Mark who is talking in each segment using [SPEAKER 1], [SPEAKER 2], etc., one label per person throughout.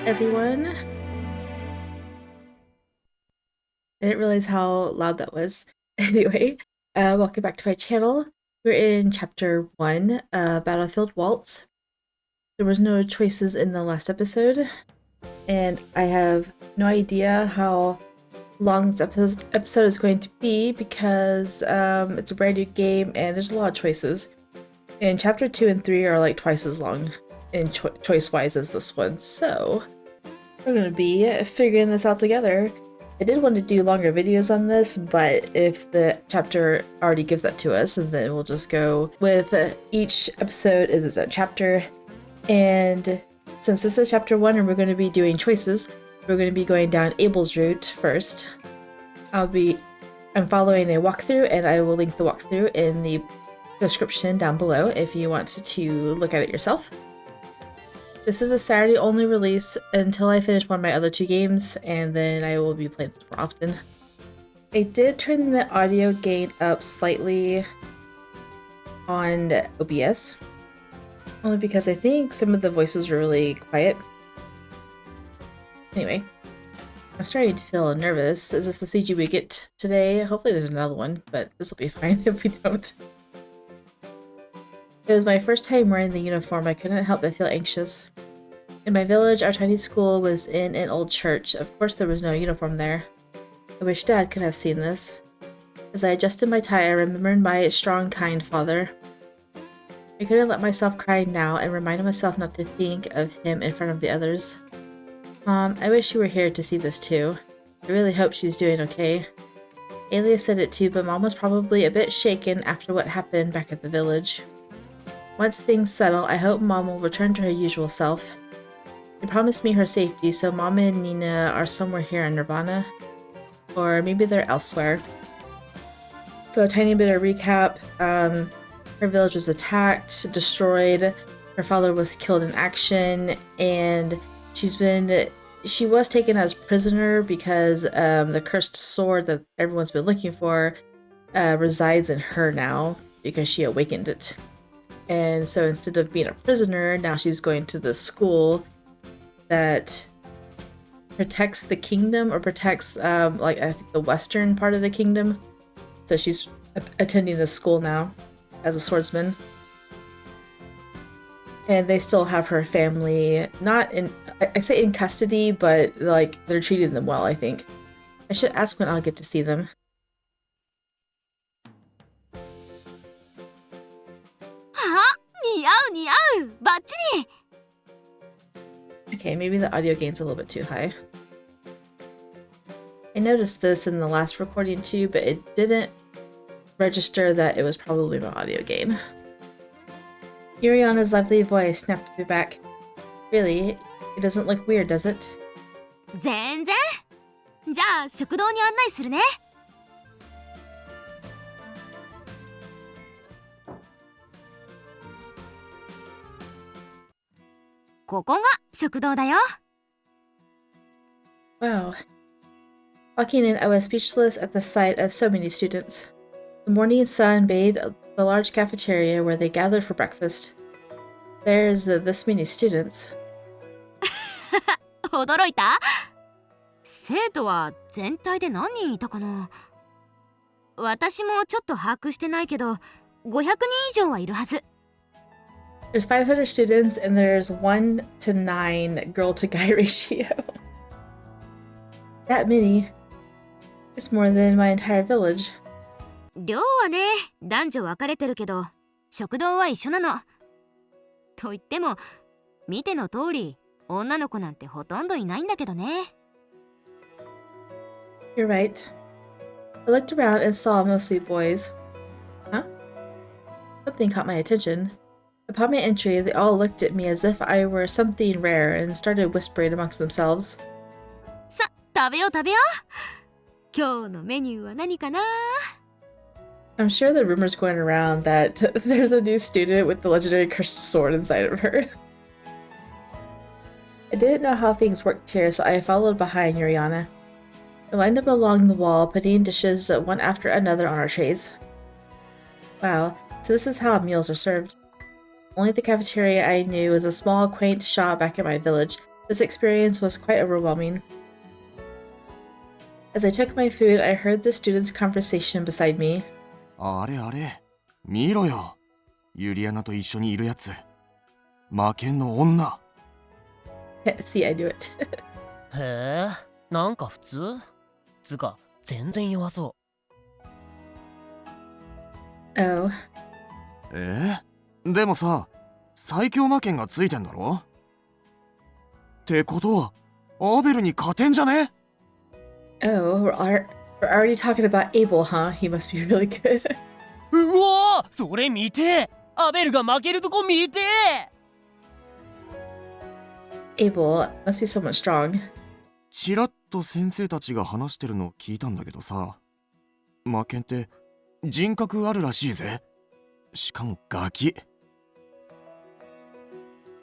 [SPEAKER 1] everyone. I didn't realize how loud that was. Anyway, welcome back to my channel. We're in chapter 1, Battlefield Waltz. There was no choices in the last episode, and I have no idea how long this episode is going to be because it's a brand new game and there's a lot of choices. And chapter 2 and 3 are like twice as long in choice-wise as this one, so we're going to be figuring this out together. I did want to do longer videos on this, but if the chapter already gives that to us, then we'll just go with each episode is its own chapter. And since this is chapter 1 and we're going to be doing choices, we're going to be going down Abel's route first. I'm following a walkthrough, and I will link the walkthrough in the description down below if you want to look at it yourself. This is a Saturday only release until I finish one of my other 2 games, and then I will be playing this more often. I did turn the audio gain up slightly on OBS, only because I think some of the voices were really quiet. Anyway, I'm starting to feel nervous. Is this the CG we get today? Hopefully there's another one, but this will be fine if we don't. It was my first time wearing the uniform. I couldn't help but feel anxious. In my village, our tiny school was in an old church. Of course, there was no uniform there. I wish Dad could have seen this. As I adjusted my tie, I remembered my strong, kind father. I couldn't let myself cry now and reminded myself not to think of him in front of the others. Mom, I wish you were here to see this too. I really hope she's doing okay. Elias said it too, but Mom was probably a bit shaken after what happened back at the village. Once things settle, I hope Mom will return to her usual self. She promised me her safety, so Mom and Nina are somewhere here in Nirvana. Or maybe they're elsewhere. So a tiny bit of recap. Her village was attacked, destroyed. Her father was killed in action, and she was taken as prisoner because the cursed sword that everyone's been looking for resides in her now because she awakened it. And so instead of being a prisoner, now she's going to the school that protects the kingdom, or protects like I think the western part of the kingdom. So she's attending this school now as a swordsman. And they still have her family, not in, I say in custody, but like they're treating them well, I think. I should ask when I'll get to see them. Okay, maybe the audio gain's a little bit too high. I noticed this in the last recording too, but it didn't register that it was probably my audio gain. Yuriana's lovely voice snapped me back. Really? It doesn't look weird, does it?
[SPEAKER 2] 全然。じゃあ食堂に案内するね。ここが食堂だよ。
[SPEAKER 1] Wow. Walking in, I was speechless at the sight of so many students. The morning sun bathed the large cafeteria where they gathered for breakfast. There's this many students.
[SPEAKER 2] 驚いた？生徒は全体で何人いたかな？私もちょっと把握してないけど、500人以上はいるはず。
[SPEAKER 1] There's 500 students and there's 1 to 9 girl to guy ratio. That many. It's more than my entire village.
[SPEAKER 2] 寮はね、男女分かれてるけど、食堂は一緒なの。と言っても、見ての通り、女の子なんてほとんどいないんだけどね。
[SPEAKER 1] You're right. I looked around and saw mostly boys. Huh? Something caught my attention. Upon my entry, they all looked at me as if I were something rare and started whispering amongst themselves.
[SPEAKER 2] さ、食べよう食べよう。今日のメニューは何かな？
[SPEAKER 1] I'm sure the rumor's going around that there's a new student with the legendary cursed sword inside of her. I didn't know how things worked here, so I followed behind Yuriana. I lined up along the wall, putting dishes one after another on our trays. Wow, so this is how meals are served. Only the cafeteria I knew was a small, quaint shop back in my village, This experience was quite overwhelming. As I took my food, I heard the students' conversation beside me.
[SPEAKER 3] あれあれ、見ろよ。ユリアナと一緒にいるやつ。魔剣の女。
[SPEAKER 1] See, I knew it.
[SPEAKER 4] へえ、なんか普通つか、全然弱そ
[SPEAKER 1] Oh,
[SPEAKER 3] でもさ、最強魔剣がついてんだろ？ってことは、アベルに勝てんじゃね？
[SPEAKER 1] oh, we're already talking about Abel, huh? He must be really good.
[SPEAKER 4] う。うわー、それ見てアベルが負けるとこ見て
[SPEAKER 1] Abel must be somewhat strong.
[SPEAKER 3] ちらっと先生たちが話してるのを聞いたんだけどさ、魔剣って人格あるらしいぜ。しかもガキ。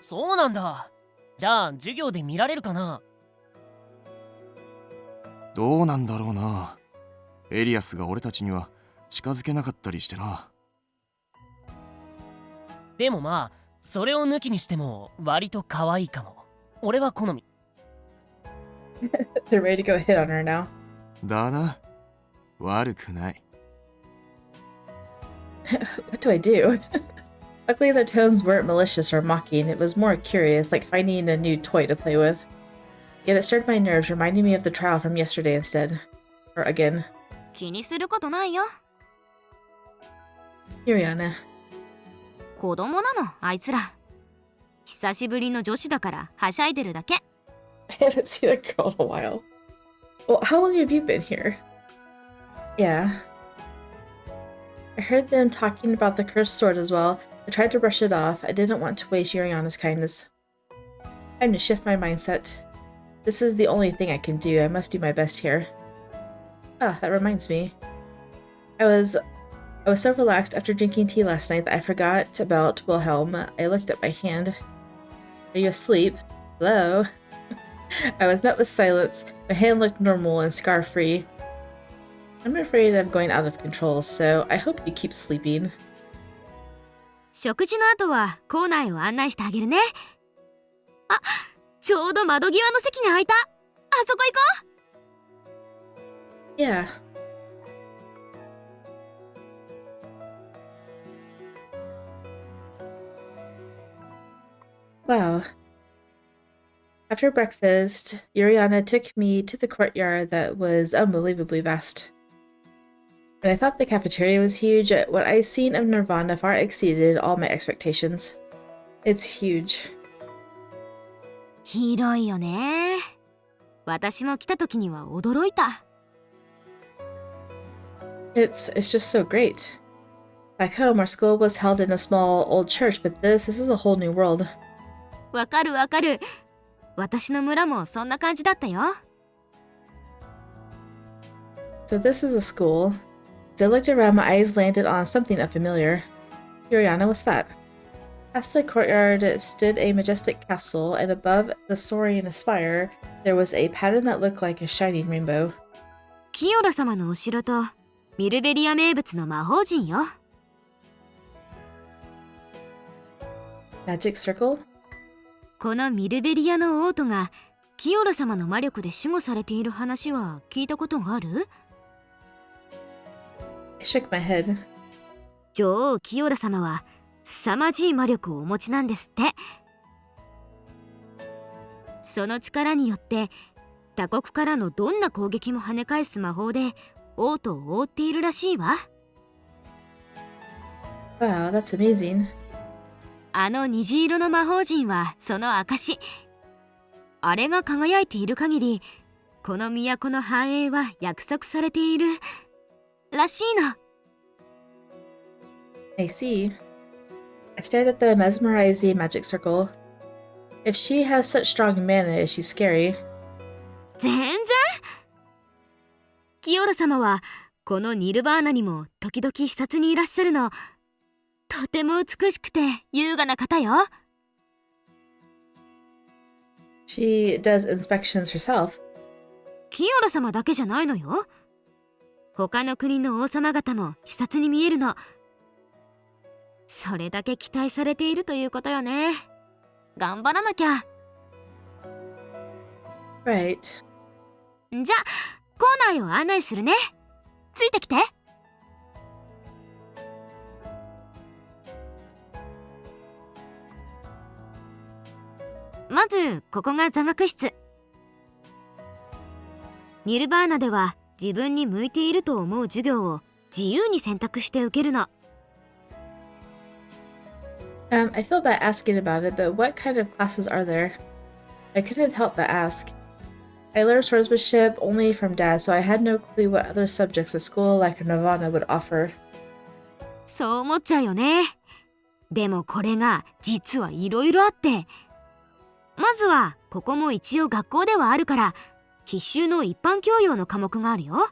[SPEAKER 4] そうなんだ。じゃあ授業で見られるかな？
[SPEAKER 3] どうなんだろうな。エリアスが俺たちには近づけなかったりしてな。
[SPEAKER 4] でもまあ、それを抜きにしても割と可愛いかも。俺は好み。
[SPEAKER 1] They're ready to go hit on her now.
[SPEAKER 3] だな。悪くない。
[SPEAKER 1] What do I do? Luckily, their tones weren't malicious or mocking. It was more curious, like finding a new toy to play with. Yet it stirred my nerves, reminding me of the trial from yesterday instead. Or again.
[SPEAKER 2] 気にすることないよ。
[SPEAKER 1] Yuriana.
[SPEAKER 2] 子供なの、あいつら。久しぶりの女子だからはしゃいでるだけ。
[SPEAKER 1] I haven't seen a girl in a while. Well, how long have you been here? Yeah. I heard them talking about the cursed sword as well. I tried to brush it off. I didn't want to waste Yuriana's kindness. Time to shift my mindset. This is the only thing I can do. I must do my best here. Ah, that reminds me. I was so relaxed after drinking tea last night that I forgot about Wilhelm. I looked at my hand. Are you asleep? Hello? I was met with silence. My hand looked normal and scar-free. I'm afraid I'm going out of control, so I hope you keep sleeping.
[SPEAKER 2] 食事の後は校内を案内してあげるね。あ、ちょうど窓際の席が空いた。あそこ行こう。
[SPEAKER 1] Yeah. Wow. After breakfast, Yuriana took me to the courtyard that was unbelievably vast. When I thought the cafeteria was huge, what I seen of Nirvana far exceeded all my expectations. It's huge.
[SPEAKER 2] 広いよね。私も来た時には驚いた。
[SPEAKER 1] It's just so great. Back home, our school was held in a small old church, but this is a whole new world.
[SPEAKER 2] わかるわかる。私の村もそんな感じだったよ。
[SPEAKER 1] So this is a school. As I looked around, my eyes landed on something unfamiliar. Yuriana, what's that? Past the courtyard stood a majestic castle, and above the soaring spire, there was a pattern that looked like a shining rainbow.
[SPEAKER 2] キヨラ様のお城とミルベリア名物の魔法陣よ。
[SPEAKER 1] Magic circle?
[SPEAKER 2] このミルベリアの王都がキヨラ様の魔力で守護されている話は聞いたことがある？
[SPEAKER 1] I shook my head.
[SPEAKER 2] 女王キヨラ様は凄まじい魔力をお持ちなんですって。その力によって他国からのどんな攻撃も跳ね返す魔法で王都を覆っているらしいわ。
[SPEAKER 1] Wow, that's amazing.
[SPEAKER 2] あの虹色の魔法陣はその証。あれが輝いている限りこの都の繁栄は約束されているらしいの。
[SPEAKER 1] I see. I stared at the mesmerizing magic circle. If she has such strong mana, is she scary?
[SPEAKER 2] 全然。キヨラ様はこのニルバーナにも時々視察にいらっしゃるの。とても美しくて優雅な方よ。
[SPEAKER 1] She does inspections herself.
[SPEAKER 2] キヨラ様だけじゃないのよ。他の国の王様方も視察に見えるの。それだけ期待されているということよね。頑張らなきゃ。
[SPEAKER 1] Right.
[SPEAKER 2] じゃあ校内を案内するね。ついてきて。まずここが座学室。ニルバーナでは自分に向いていると思う授業を自由に選択して受けるの。
[SPEAKER 1] I feel bad asking about it, but what kind of classes are there? I couldn't help but ask. I learned swordsmanship only from Dad, so I had no clue what other subjects a school like Nirvana would offer.
[SPEAKER 2] そう思っちゃうよね。でもこれが実はいろいろあって、まずはここも一応学校ではあるから必修の一般教養の科目があるよ。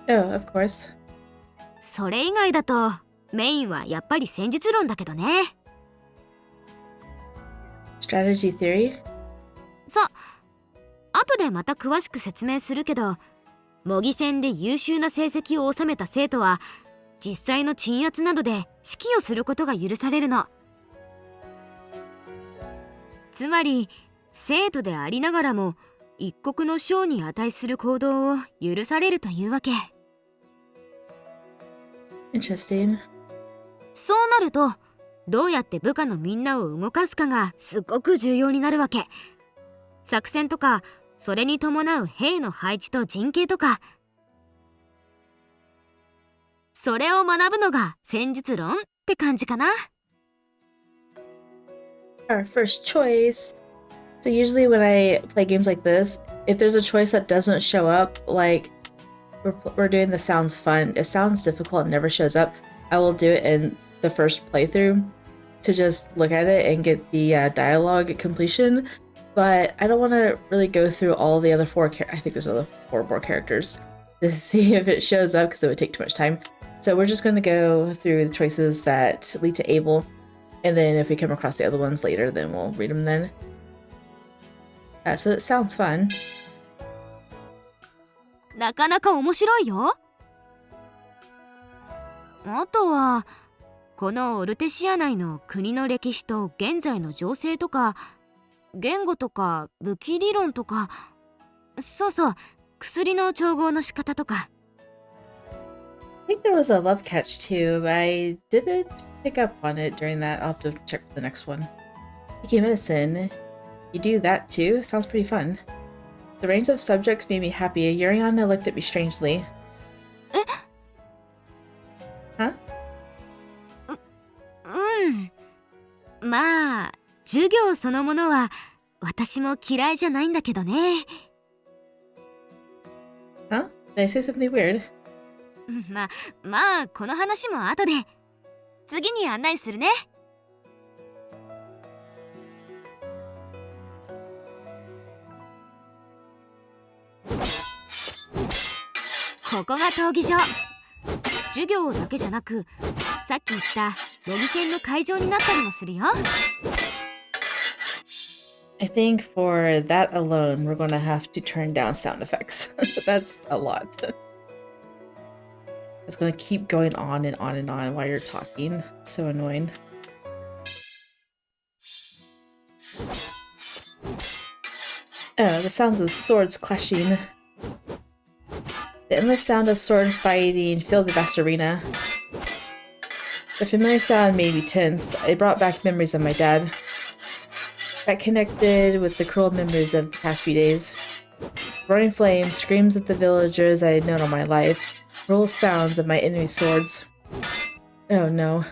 [SPEAKER 1] Oh, of course.
[SPEAKER 2] それ以外だとメインはやっぱり戦術論だけどね。
[SPEAKER 1] Strategy theory?
[SPEAKER 2] そう。後でまた詳しく説明するけど、模擬戦で優秀な成績を収めた生徒は実際の鎮圧などで指揮をすることが許されるの。つまり生徒でありながらも一国の将に値する行動を許されるというわけ。
[SPEAKER 1] Interesting.
[SPEAKER 2] そうなるとどうやって部下のみんなを動かすかがすごく重要になるわけ。作戦とかそれに伴う兵の配置と陣形とか、それを学ぶのが戦術論って感じかな。
[SPEAKER 1] Our first choice. So usually when I play games like this, if there's a choice that doesn't show up, like we're doing the sounds fun. If sounds difficult and never shows up, I will do it in the first playthrough to just look at it and get the dialogue completion. But I don't want to really go through all the other I think there's other 4 more characters to see if it shows up because it would take too much time. So we're just going to go through the choices that lead to Abel, and then if we come across the other ones later, then we'll read them then. So it sounds fun.
[SPEAKER 2] なかなか面白いよ。あとはこのオルテシア内の国の歴史と現在の情勢とか言語とか武器理論とか、そうそう、薬の調合の仕方とか。
[SPEAKER 1] I think there was a love catch too, but I didn't pick up on it during that. I'll have to check for the next one. Taking medicine. You do that too? Sounds pretty fun. The range of subjects made me happy. Yuriana looked at me strangely. Huh?
[SPEAKER 2] まあ授業そのものは私も嫌いじゃないんだけどね。
[SPEAKER 1] Huh? Did I say something weird?
[SPEAKER 2] まあこの話も後で。次に案内するね。ここが闘技場。授業だけじゃなく、さっき言った模擬戦の会場になったりもするよ。
[SPEAKER 1] I think for that alone, we're going to have to turn down sound effects. That's a lot. It's going to keep going on and on and on while you're talking. So annoying. Oh, the sounds of swords clashing. The endless sound of sword fighting filled the vast arena. The familiar sound made me tense. It brought back memories of my dad. Got connected with the cruel memories of the past few days. Roaring flames, screams of the villagers I had known all my life, cruel sounds of my enemy's swords. Oh no.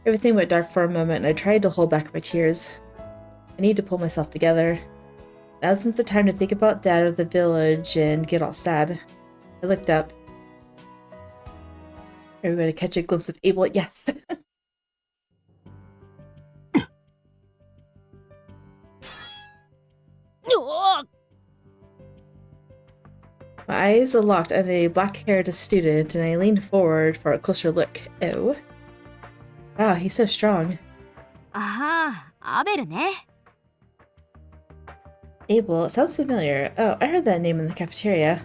[SPEAKER 1] Everything went dark for a moment and I tried to hold back my tears. I need to pull myself together. Now isn't the time to think about Dad or the village and get all sad. I looked up. Are we going to catch a glimpse of Abel? Yes! My eyes locked on a black-haired student and I leaned forward for a closer look. Oh. Wow, he's so strong.
[SPEAKER 2] ああ、アベルね。
[SPEAKER 1] Abel, it sounds familiar. Oh, I heard that name in the cafeteria.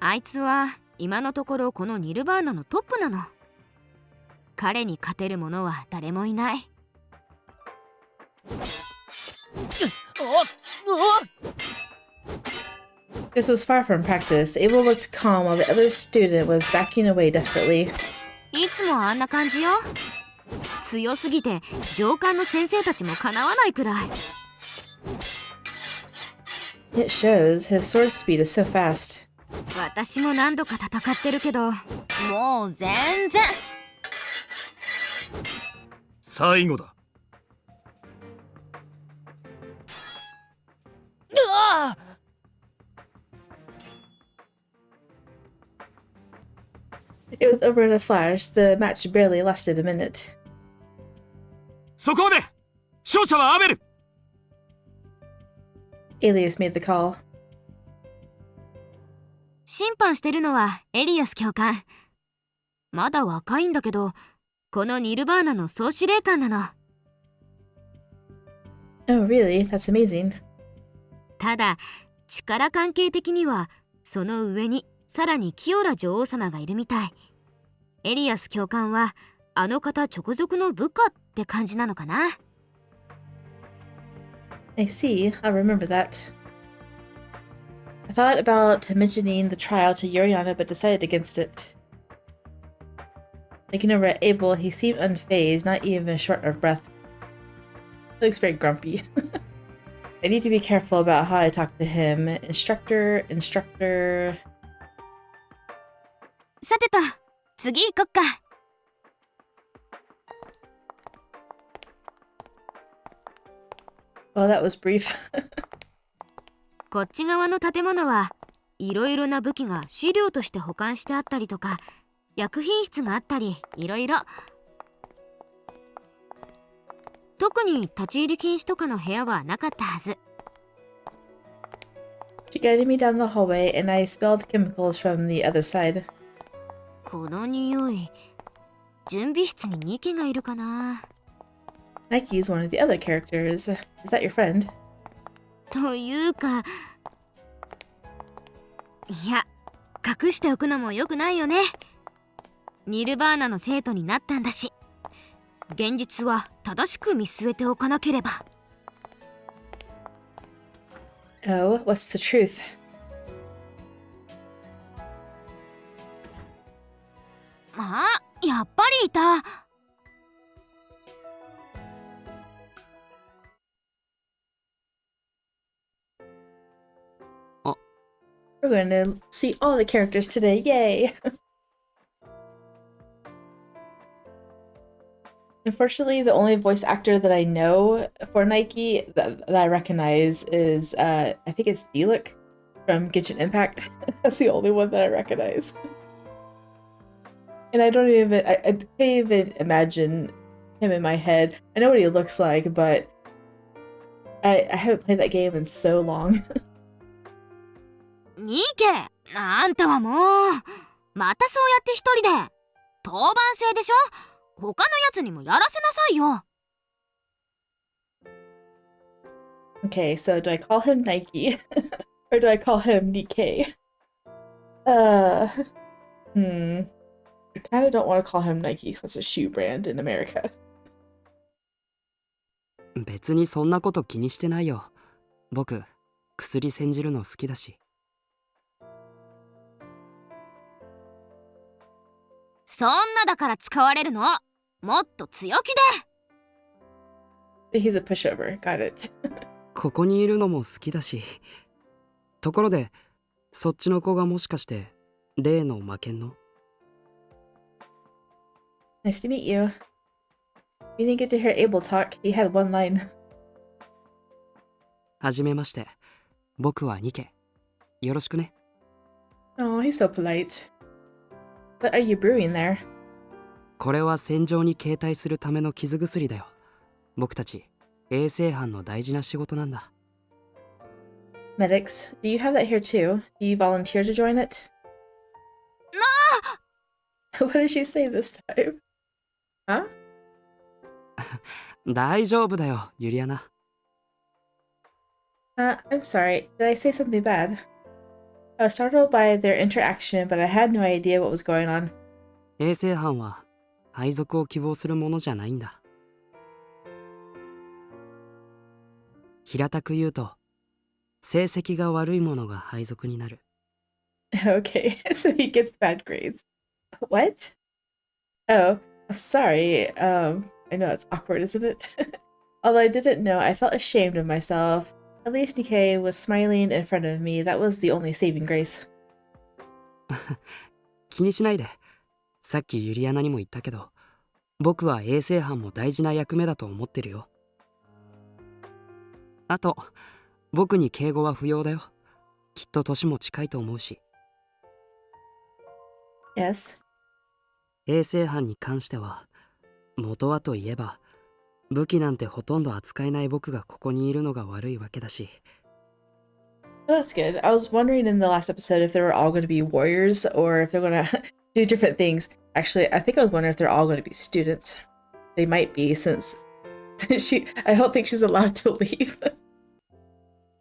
[SPEAKER 2] あいつは今のところこのニルバーナのトップなの。彼に勝てる者は誰もいない。
[SPEAKER 1] This was far from practice. Abel looked calm while the other student was backing away desperately.
[SPEAKER 2] いつもあんな感じよ。強すぎて上官の先生たちもかなわないくらい。
[SPEAKER 1] It shows. His sword speed is so fast.
[SPEAKER 2] 私も何度か戦ってるけど、もう全然。
[SPEAKER 3] 最後だ。
[SPEAKER 1] It was over in a flash. The match barely lasted a minute.
[SPEAKER 3] そこまで。勝者はアベル。
[SPEAKER 1] Alias made the call.
[SPEAKER 2] 審判してるのはエリアス教官。まだ若いんだけど、このニルバーナの総司令官なの。
[SPEAKER 1] Oh, really? That's amazing.
[SPEAKER 2] ただ、力関係的にはその上にさらにキオラ女王様がいるみたい。エリアス教官はあの方直属の部下って感じなのかな。
[SPEAKER 1] I see. I'll remember that. I thought about mentioning the trial to Yuriana, but decided against it. Looking over at Abel, he seemed unfazed, not even short of breath. He looks very grumpy. I need to be careful about how I talk to him. Instructor.
[SPEAKER 2] さてと、次行こっか。
[SPEAKER 1] Well, that was brief.
[SPEAKER 2] こっち側の建物はいろいろな武器が資料として保管してあったりとか、薬品室があったりいろいろ。特に立ち入り禁止とかの部屋はなかったはず。
[SPEAKER 1] She guided me down the hallway, and I smelled chemicals from the other side.
[SPEAKER 2] この匂い、準備室にニケがいるかな。
[SPEAKER 1] Nike's one of the other characters. Is that your friend?
[SPEAKER 2] というか、いや、隠しておくのも良くないよね。ニルバーナの生徒になったんだし、現実は正しく見据えておかなければ。
[SPEAKER 1] Oh, what's the truth?
[SPEAKER 2] あ、やっぱりいた。
[SPEAKER 1] We're going to see all the characters today. Yay! Unfortunately, the only voice actor that I know for Nike that I recognize is, I think it's Diluc from Genshin Impact. That's the only one that I recognize. And I can't even imagine him in my head. I know what he looks like, but I haven't played that game in so long.
[SPEAKER 2] ニケ、あんたはもう、またそうやって一人で。当番制でしょ？他のやつにもやらせなさいよ。
[SPEAKER 1] Okay, so do I call him Nike? Or do I call him Nikkei? I kind of don't want to call him Nike because it's a shoe brand in America.
[SPEAKER 5] 別にそんなこと気にしてないよ。僕、薬煎じるの好きだし。
[SPEAKER 2] そんなだから使われるの。もっと強気で。
[SPEAKER 1] He's a pushover. Got it.
[SPEAKER 5] ここにいるのも好きだし。ところで、そっちの子がもしかして例の魔剣の？
[SPEAKER 1] Nice to meet you. We didn't get to hear Abel talk. He had one line.
[SPEAKER 5] はじめまして。僕はニケ。よろしくね。
[SPEAKER 1] Oh, he's so polite. What are you brewing there?
[SPEAKER 5] これは戦場に携帯するための傷薬だよ。僕たち衛生班の大事な仕事なんだ。
[SPEAKER 1] Medics, do you have that here too? Do you volunteer to join it?
[SPEAKER 2] No!
[SPEAKER 1] What did she say this time? Huh?
[SPEAKER 5] 大丈夫だよ、ユリアナ。
[SPEAKER 1] I'm sorry. Did I say something bad? I was startled by their interaction, but I had no idea what was going on.
[SPEAKER 5] 衛生班は配属を希望するものじゃないんだ。平たく言うと、成績が悪い者が配属になる。
[SPEAKER 1] Okay, so he gets bad grades. What? Oh, I'm sorry. I know it's awkward, isn't it? Although I didn't know, I felt ashamed of myself. At least Nikkei was smiling in front of me. That was the only saving grace.
[SPEAKER 5] 気にしないで。さっきユリアナにも言ったけど、僕は衛生班も大事な役目だと思ってるよ。あと、僕に敬語は不要だよ。きっと年も近いと思うし。
[SPEAKER 1] Yes.
[SPEAKER 5] 衛生班に関しては、元はといえば、武器なんてほとんど扱えない僕がここにいるのが悪いわけだし。
[SPEAKER 1] Well, that's good. I was wondering in the last episode if they were all going to be warriors or if they're going to do different things. Actually, I think I was wondering if they're all going to be students. They might be since I don't think she's allowed to leave.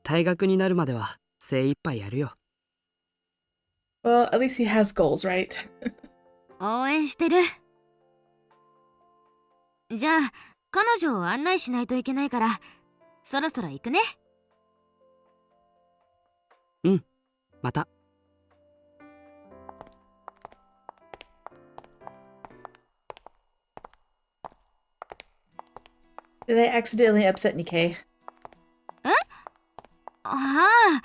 [SPEAKER 5] 退学になるまでは精一杯やるよ。
[SPEAKER 1] Well, at least he has goals, right?
[SPEAKER 2] 応援してる。じゃあ彼女を案内しないといけないからそろそろ行くね。
[SPEAKER 5] うん、また。
[SPEAKER 1] Did I accidentally upset Nikkei?
[SPEAKER 2] ああ、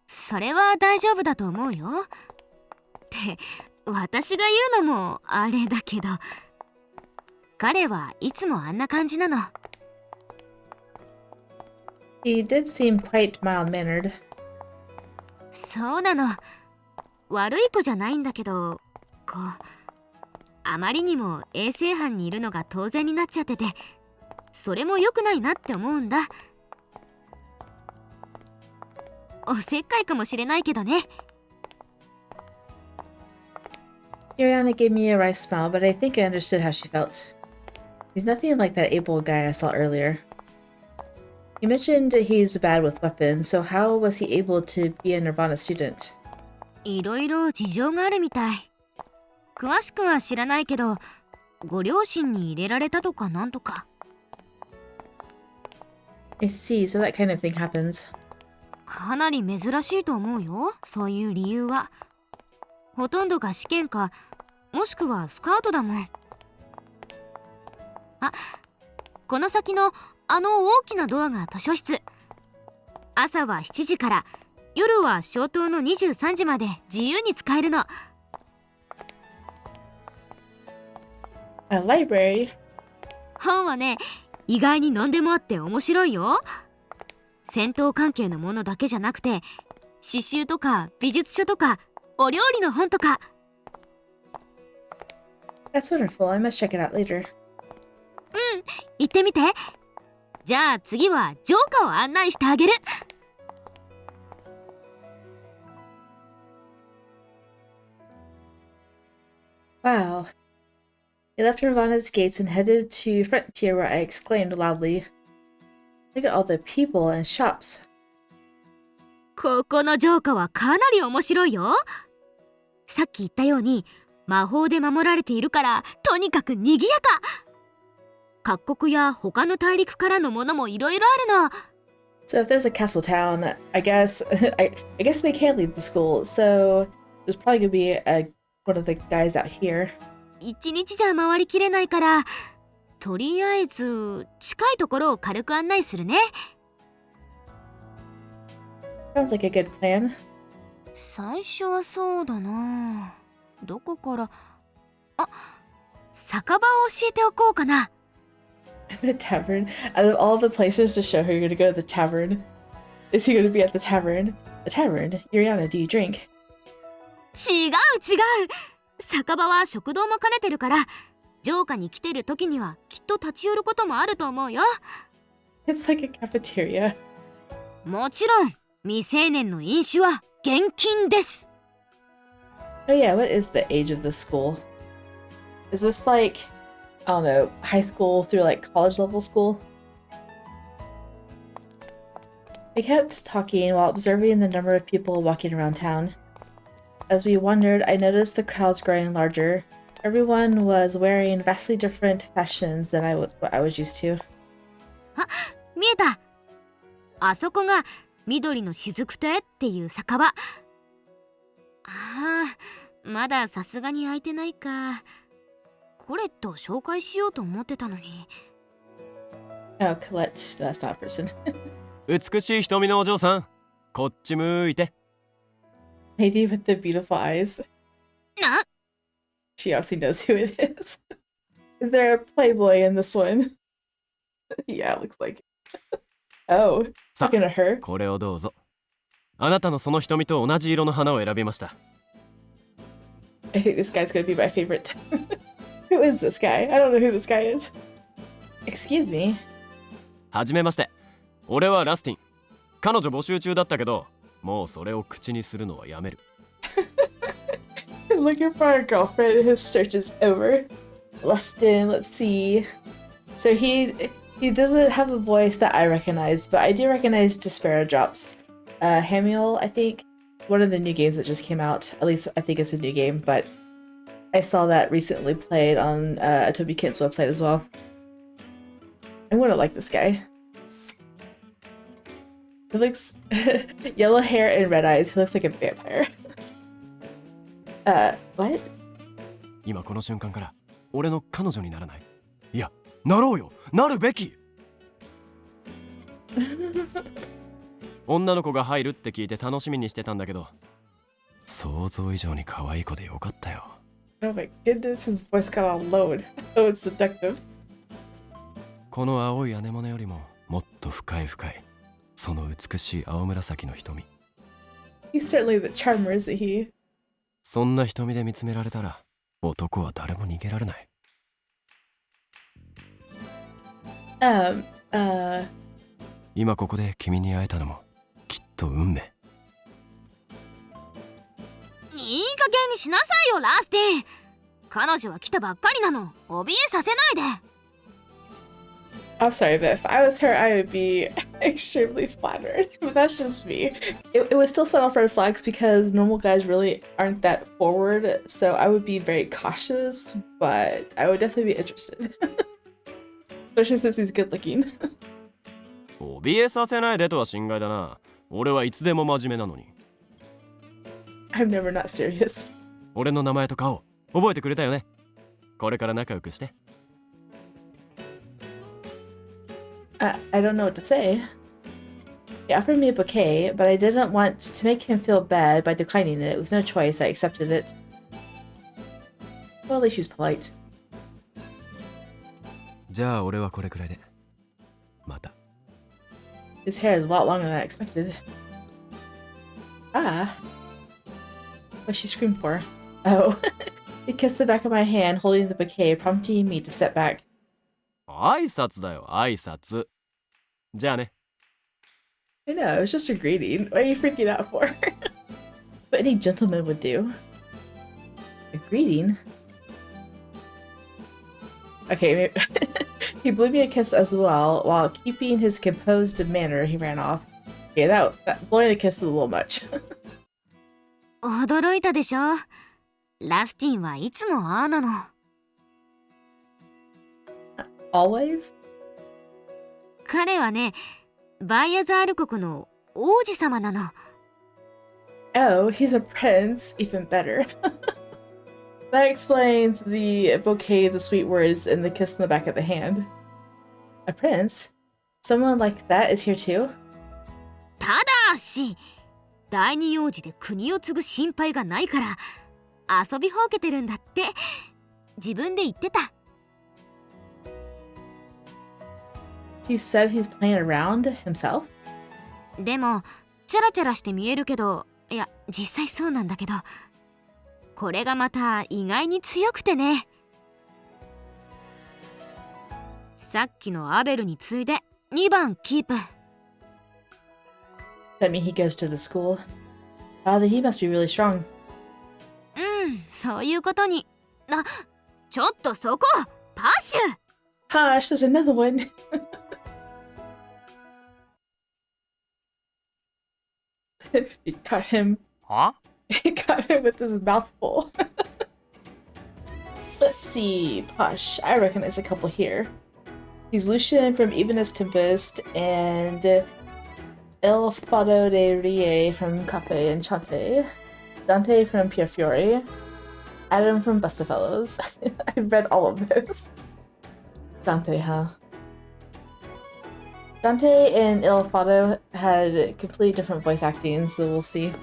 [SPEAKER 2] それは大丈夫だと思うよ。って私が言うのもあれだけど、彼はいつもあんな感じなの。
[SPEAKER 1] He did seem quite mild-mannered.
[SPEAKER 2] そうなの。悪い子じゃないんだけど、こうあまりにも衛生班にいるのが当然になっちゃってて、それも良くないなって思うんだ。おせっかいかもしれないけどね。
[SPEAKER 1] Yuriana gave me a wry smile, but I think I understood how she felt. He's nothing like that Abel guy I saw earlier. You mentioned he's bad with weapons, so how was he able to be a Nirvana student?
[SPEAKER 2] いろいろ事情があるみたい。詳しくは知らないけど、ご両親に入れられたとかなんとか。
[SPEAKER 1] I see, so that kind of thing happens.
[SPEAKER 2] かなり珍しいと思うよ、そういう理由は。ほとんどが試験か、もしくはスカウトだもん。あ、この先のあの大きなドアが図書室。朝は7時から夜は消灯の23時まで自由に使えるの。
[SPEAKER 1] A library?
[SPEAKER 2] 本はね、意外に何でもあって面白いよ。戦闘関係のものだけじゃなくて、詩集とか美術書とかお料理の本とか。
[SPEAKER 1] That's wonderful. I must check it out later.
[SPEAKER 2] 行ってみて。じゃあ次は城下を案内してあげる。
[SPEAKER 1] Wow. We left Nirvana's gates and headed to Frontier where I exclaimed loudly, "Look at all the people and shops."
[SPEAKER 2] ここの城下はかなり面白いよ。さっき言ったように魔法で守られているからとにかく賑やか。各国や他の大陸からのものもいろいろあるの。
[SPEAKER 1] So if there's a castle town, I guess I guess they can leave the school. So there's probably gonna be one of the guys out here.
[SPEAKER 2] 一日じゃ回りきれないから、とりあえず近いところを軽く案内するね。
[SPEAKER 1] Sounds like a good plan.
[SPEAKER 2] 最初はそうだな。どこから、あ、酒場を教えておこうかな。
[SPEAKER 1] The tavern. Out of all the places to show her, you're gonna go to the tavern. Is he gonna be at the tavern? The tavern? Yuriana, do you drink?
[SPEAKER 2] 違う。酒場は食堂も兼ねてるから、城下に来てる時にはきっと立ち寄ることもあると思うよ。
[SPEAKER 1] It's like a cafeteria.
[SPEAKER 2] もちろん未成年の飲酒は厳禁です。
[SPEAKER 1] Oh yeah, what is the age of this school? Is this like, I don't know, high school through like college level school? I kept talking while observing the number of people walking around town. As we wandered, I noticed the crowds growing larger. Everyone was wearing vastly different fashions than what I was used to.
[SPEAKER 2] あ、見えた。あそこが緑の雫亭っていう酒場。ああ、まださすがに空いてないか。コレットを紹介しようと思ってたのに。
[SPEAKER 1] Oh, Colette. That's not a person.
[SPEAKER 6] 美しい瞳のお嬢さん、こっち向いて。
[SPEAKER 1] Lady with the beautiful eyes.
[SPEAKER 2] な、
[SPEAKER 1] She obviously knows who it is. Is there a playboy in this one? Yeah, it looks like it. Oh,
[SPEAKER 6] さ
[SPEAKER 1] looking at her.
[SPEAKER 6] これをどうぞ。あなたのその瞳と同じ色の花を選びました。
[SPEAKER 1] I think this guy's gonna be my favorite. Who is this guy? I don't know who this guy is. Excuse me.
[SPEAKER 6] はじめまして。俺はラスティン。彼女募集中だったけど、もうそれを口にするのはやめる。
[SPEAKER 1] Looking for a girlfriend. His search is over. Lustin, let's see. So he doesn't have a voice that I recognize, but I do recognize Despera Drops. Hamiel, I think, one of the new games that just came out. At least I think it's a new game, but I saw that recently played on Toby Kid's website as well. I'm gonna like this guy. He looks yellow hair and red eyes. He looks like a vampire. What?
[SPEAKER 6] 今この瞬間から俺の彼女にならない？いや、なろうよ。なるべき。女の子が入るって聞いて楽しみにしてたんだけど、想像以上に可愛い子でよかったよ。
[SPEAKER 1] Oh my goodness, his voice got all low. Oh, it's seductive.
[SPEAKER 6] この青いアネモネよりももっと深い深い、その美しい青紫の瞳。
[SPEAKER 1] He's certainly the charmer, isn't he?
[SPEAKER 6] そんな瞳で見つめられたら、男は誰も逃げられない。今ここで君に会えたのもきっと運命。
[SPEAKER 2] いい加減にしなさいよ、ラスティン。彼女は来たばっかりなの。怯えさせないで。
[SPEAKER 1] I'm sorry, but if I was her, I would be extremely flattered. But that's just me. It would still set off red flags because normal guys really aren't that forward, so I would be very cautious, but I would definitely be interested. Especially since he's good looking.
[SPEAKER 6] 怯えさせないでとは心外だな。俺はいつでも真面目なのに。
[SPEAKER 1] I'm never not serious.
[SPEAKER 6] 俺の名前と顔覚えてくれたよね。これから仲良くして。
[SPEAKER 1] I don't know what to say. He offered me a bouquet, but I didn't want to make him feel bad by declining it. With no choice, I accepted it. Well, at least she's polite.
[SPEAKER 6] じゃあ俺はこれくらいで。また。
[SPEAKER 1] His hair is a lot longer than I expected. Ah. What'd she scream for? Oh. He kissed the back of my hand, holding the bouquet, prompting me to step back.
[SPEAKER 6] 挨拶だよ、挨拶。じゃあね。
[SPEAKER 1] I know, it was just a greeting. What are you freaking out for? But any gentleman would do. A greeting? Okay, maybe he blew me a kiss as well. While keeping his composed manner, he ran off. Okay, that blowing a kiss is a little much.
[SPEAKER 2] 驚いたでしょ。ラスティンはいつもああなの。
[SPEAKER 1] Always?
[SPEAKER 2] 彼はね、バイアザール国の王子様なの。
[SPEAKER 1] Oh, he's a prince. Even better. That explains the bouquet, the sweet words, and the kiss in the back of the hand. A prince? Someone like that is here too?
[SPEAKER 2] ただし、第二王子で国を継ぐ心配がないから遊びほうけてるんだって自分で言ってた。
[SPEAKER 1] He said he's playing around himself?
[SPEAKER 2] でもチャラチャラして見えるけど、いや実際そうなんだけど、これがまた意外に強くてね。さっきのアベルに次いで2番キープ。
[SPEAKER 1] That mean he goes to the school? Then he must be really strong.
[SPEAKER 2] うん、そういうことに。ちょっとそこパッシュ。
[SPEAKER 1] Hush, there's another one. He caught him.
[SPEAKER 4] は
[SPEAKER 1] He caught him with his mouth full. Let's see. Posh. I recognize a couple here. He's Lucian from Evenus Tempest and Il Fado de Rie from Cafe Enchante, Dante from Pure Fury, Adam from Bustafellows. I've read all of this. Dante, huh? Dante and Il Fado had completely different voice acting, so we'll see.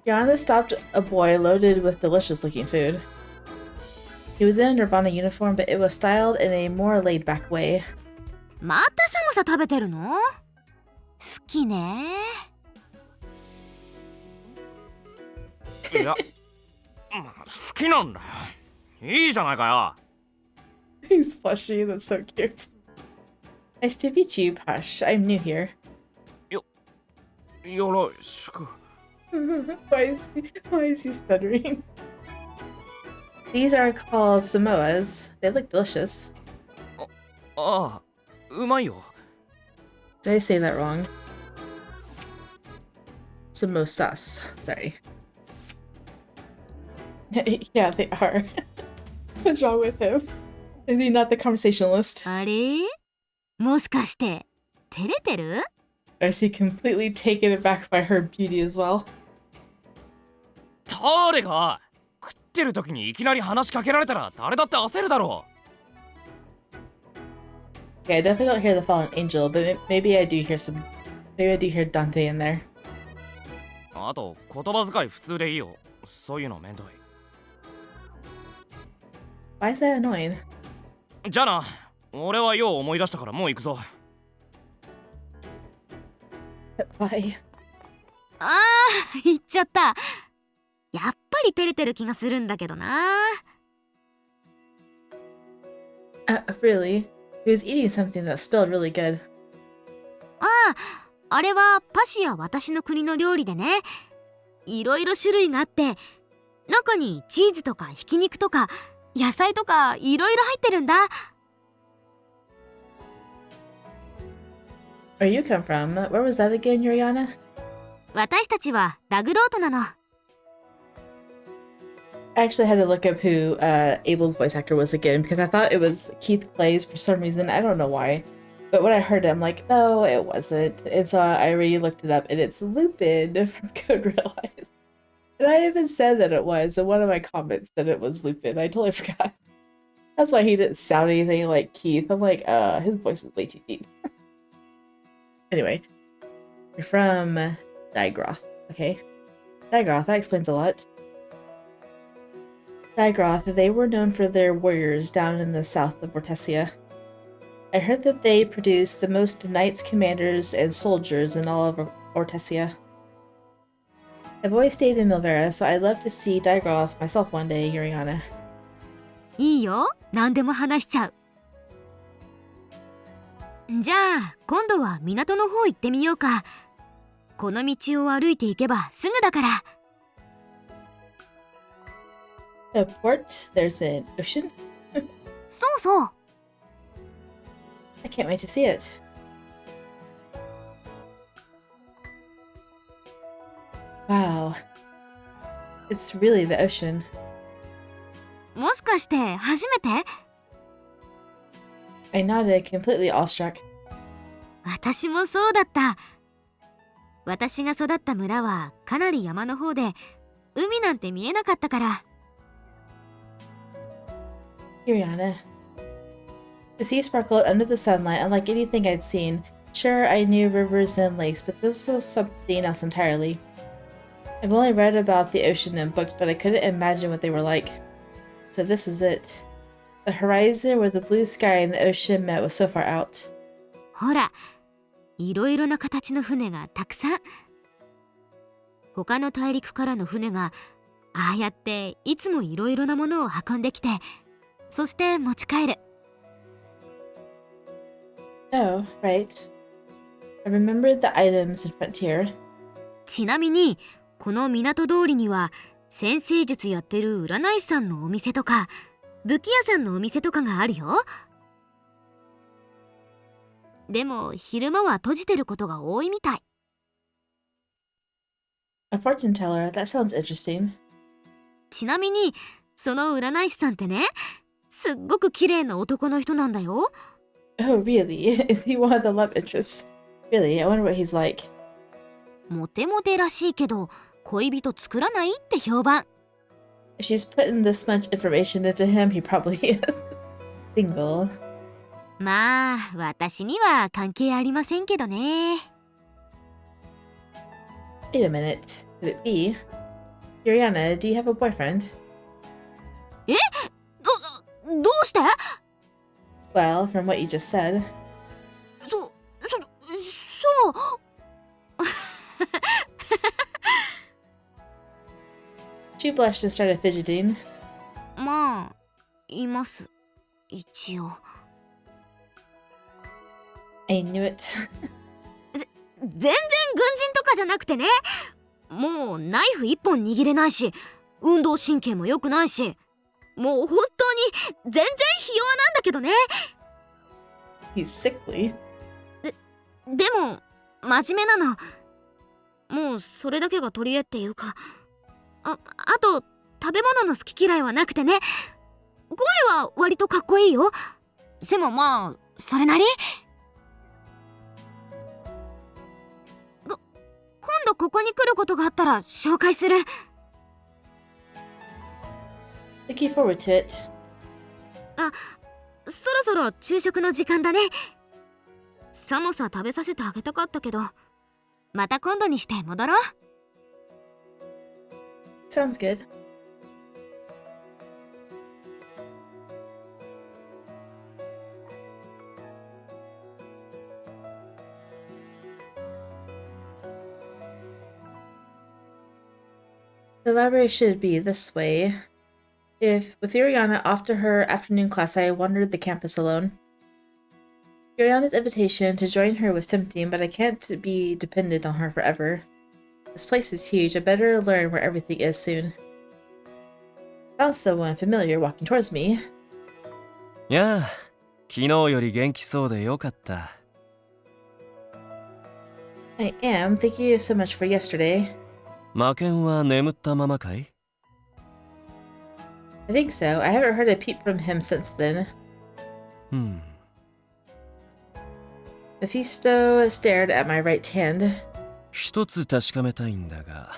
[SPEAKER 1] Yuriana stopped a boy loaded with delicious-looking food. He was in a Nirvana uniform, but it was styled in a more laid-back way.
[SPEAKER 2] またサモサ食べてるの？好きね。
[SPEAKER 4] いや、好きなんだよ。いいじゃないかよ。
[SPEAKER 1] He's plushy, that's so cute. Nice to meet you, Pash. I'm new here.
[SPEAKER 4] よろしく。
[SPEAKER 1] why is he stuttering? These are called Samoas. They look delicious.
[SPEAKER 4] ああ、うまいよ。
[SPEAKER 1] Did I say that wrong? Samosas. Sorry. Yeah, they are. What's wrong with him? Is he not the conversationalist?
[SPEAKER 2] あれ？もしかして照れてる？
[SPEAKER 1] Or is he completely taken aback by her beauty as well?
[SPEAKER 4] 誰が食ってる時にいきなり話しかけられたら誰だって焦るだろう。
[SPEAKER 1] Yeah, I definitely don't hear the fallen angel, but maybe I do hear Dante in there.
[SPEAKER 4] あと言葉遣い普通でいいよ。そういうのめんどい。
[SPEAKER 1] Why is that annoying?
[SPEAKER 4] じゃあな、俺はよう思い出したからもう行くぞ。
[SPEAKER 1] Why?
[SPEAKER 2] ああ、言っちゃった。やっぱり照れてる気がするんだけどな。
[SPEAKER 1] Really? He was eating something that smelled really good.
[SPEAKER 2] ああ、あれはパシや私の国の料理でね。いろいろ種類があって、中にチーズとかひき肉とか野菜とかいろいろ入ってるんだ。
[SPEAKER 1] Where you come from? Where was that again, Yuriana?
[SPEAKER 2] 私たちはダグロートなの。
[SPEAKER 1] I actually had to look up who Abel's voice actor was again because I thought it was Keith Clays for some reason. I don't know why. But when I heard it, I'm like, no, it wasn't. And so I already looked it up and it's Lupin from Code Realize. And I even said that it was in one of my comments that it was Lupin. I totally forgot. That's why he didn't sound anything like Keith. I'm like, his voice is way too deep. Anyway, you're from Digroth. Okay. Digroth, that explains a lot. Digroth, they were known for their warriors down in the south of Ortesia. I heard that they produced the most knights, commanders, and soldiers in all of Ortesia. I've always stayed in Milvera, so I'd love to see Digroth myself one day, Yuriana.
[SPEAKER 2] いいよ、何でも話しちゃう。じゃあ今度は港の方行ってみようか。この道を歩いて行けばすぐだから。
[SPEAKER 1] The port? There's an ocean?
[SPEAKER 2] そうそう。
[SPEAKER 1] I can't wait to see it. Wow. It's really the ocean.
[SPEAKER 2] もしかして初めて？
[SPEAKER 1] I nodded, completely awestruck.
[SPEAKER 2] 私もそうだった。私が育った村はかなり山の方で海なんて見えなかったから。
[SPEAKER 1] Yuriana. The sea sparkled under the sunlight, unlike anything I'd seen. Sure, I knew rivers and lakes, but this was something else entirely. I've only read about the ocean in books, but I couldn't imagine what they were like. So this is it. The horizon where the blue sky and the ocean met was so far out.
[SPEAKER 2] ほら、いろいろな形の船がたくさん。他の大陸からの船がああやっていつもいろいろなものを運んできて、そして持ち帰る。
[SPEAKER 1] Oh, right. I remembered the items in Frontier.
[SPEAKER 2] ちなみにこの港通りには占星術やってる占い師さんのお店とか武器屋さんのお店とかがあるよ。でも昼間は閉じてることが多いみたい。
[SPEAKER 1] A fortune teller, that sounds interesting.
[SPEAKER 2] ちなみにその占い師さんってね、すっごく綺麗な男の人なんだよ。
[SPEAKER 1] Oh, really? Is he one of the love interests? Really? I wonder what he's like.
[SPEAKER 2] モテモテらしいけど恋人作らないって評判。
[SPEAKER 1] If she's putting this much information into him, he probably is single.
[SPEAKER 2] まあ私には関係ありませんけどね。
[SPEAKER 1] Wait a minute. Could it be? Yuriana, do you have a boyfriend?
[SPEAKER 2] どうして？
[SPEAKER 1] Well, from what you just said.
[SPEAKER 2] そう。
[SPEAKER 1] She blushed and started fidgeting.
[SPEAKER 2] まあいます一応。
[SPEAKER 1] I knew it.
[SPEAKER 2] 全然軍人とかじゃなくてね。もうナイフ一本握れないし、運動神経も良くないし、もう本当に全然ひ弱なんだけどね。
[SPEAKER 1] He's sickly.
[SPEAKER 2] でも真面目なの。もうそれだけが取り柄っていうか、あと食べ物の好き嫌いはなくてね。声は割とかっこいいよ。でもまあそれなり。今度ここに来ることがあったら紹介する。
[SPEAKER 1] Looking forward to it.
[SPEAKER 2] そろそろ昼食の時間だね。サモサ食べさせてあげたかったけど、また今度にして戻ろう。
[SPEAKER 1] Sounds good. The library should be this way. If, with Yuriana off to her afternoon class, I wandered the campus alone. Yuriana's invitation to join her was tempting, but I can't be dependent on her forever. This place is huge. I better learn where everything is soon. Found someone familiar walking towards me.
[SPEAKER 6] やあ、昨日より元気そうでよかった。
[SPEAKER 1] I am. Thank you so much for yesterday.
[SPEAKER 6] 魔剣は眠ったままかい？
[SPEAKER 1] I think so. I haven't heard a peep from him since then. Mephisto stared at my right hand.
[SPEAKER 6] 一つ確かめたいんだが、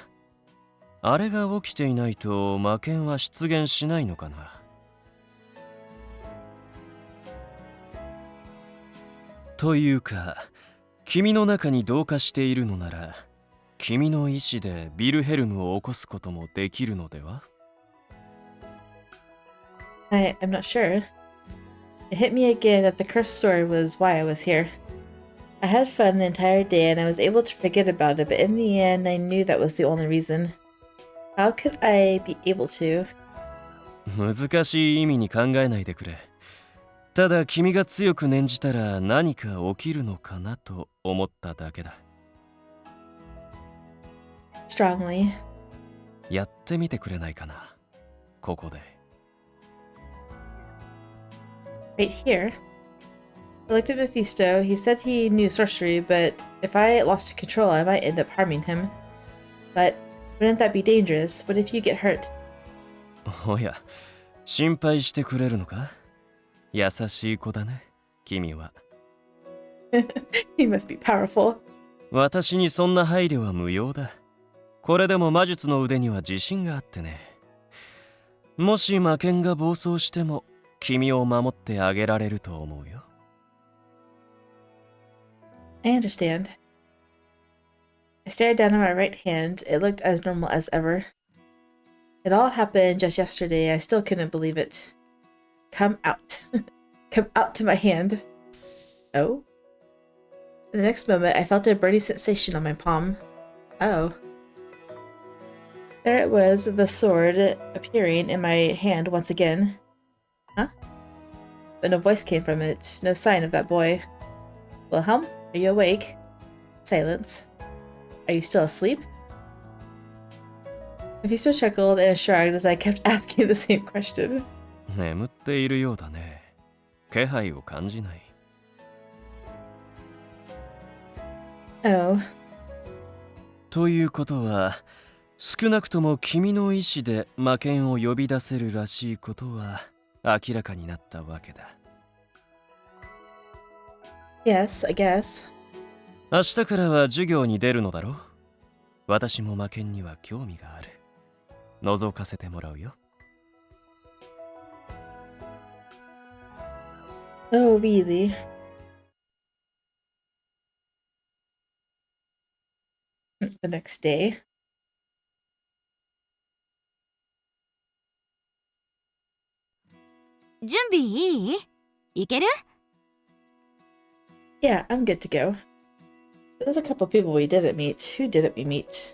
[SPEAKER 6] あれが起きていないと魔剣は出現しないのかな？というか、君の中に同化しているのなら、君の意志でビルヘルムを起こすこともできるのでは？
[SPEAKER 1] I'm not sure. It hit me again that the cursed sword was why I was here. I had fun the entire day and I was able to forget about it, but in the end I knew that was the only reason. How could I be able to?
[SPEAKER 6] 難しい意味に考えないでくれ。ただ君が強く念じたら何か起きるのかなと思っただけだ。
[SPEAKER 1] Strongly.
[SPEAKER 6] やってみてくれないかな、ここで。
[SPEAKER 1] Right here. I looked at Mephisto. He said he knew sorcery, but if I lost control, I might end up harming him. But wouldn't that be dangerous? What if you get hurt?
[SPEAKER 6] おや、心配してくれるのか？優しい子だね、君は。
[SPEAKER 1] He must be powerful.
[SPEAKER 6] 私にそんな配慮は無用だ。これでも魔術の腕には自信があってね。もし魔剣が暴走しても、君を守ってあげられると思うよ。
[SPEAKER 1] I understand. I stared down at my right hand. It looked as normal as ever. It all happened just yesterday. I still couldn't believe it. Come out. Come out to my hand. Oh? In the next moment, I felt a burning sensation on my palm. Oh. There it was, the sword appearing in my hand once again. Huh? But no voice came from it. No sign of that boy. Wilhelm? Are you awake? Silence. Are you still asleep? Mephisto chuckled and shrugged as I kept asking the same question.
[SPEAKER 6] 眠っているようだね。気配を感じない。
[SPEAKER 1] Oh.
[SPEAKER 6] ということは、少なくとも君の意志で魔剣を呼び出せるらしいことは明らかになったわけだ。
[SPEAKER 1] Yes, I guess.
[SPEAKER 6] 明日からは授業に出るのだろ？私も魔剣には興味がある。覗かせてもらうよ。
[SPEAKER 1] Oh, really? The next day.
[SPEAKER 2] 準備いい？いける？
[SPEAKER 1] Yeah, I'm good to go. There's a couple people we didn't meet. Who didn't we meet?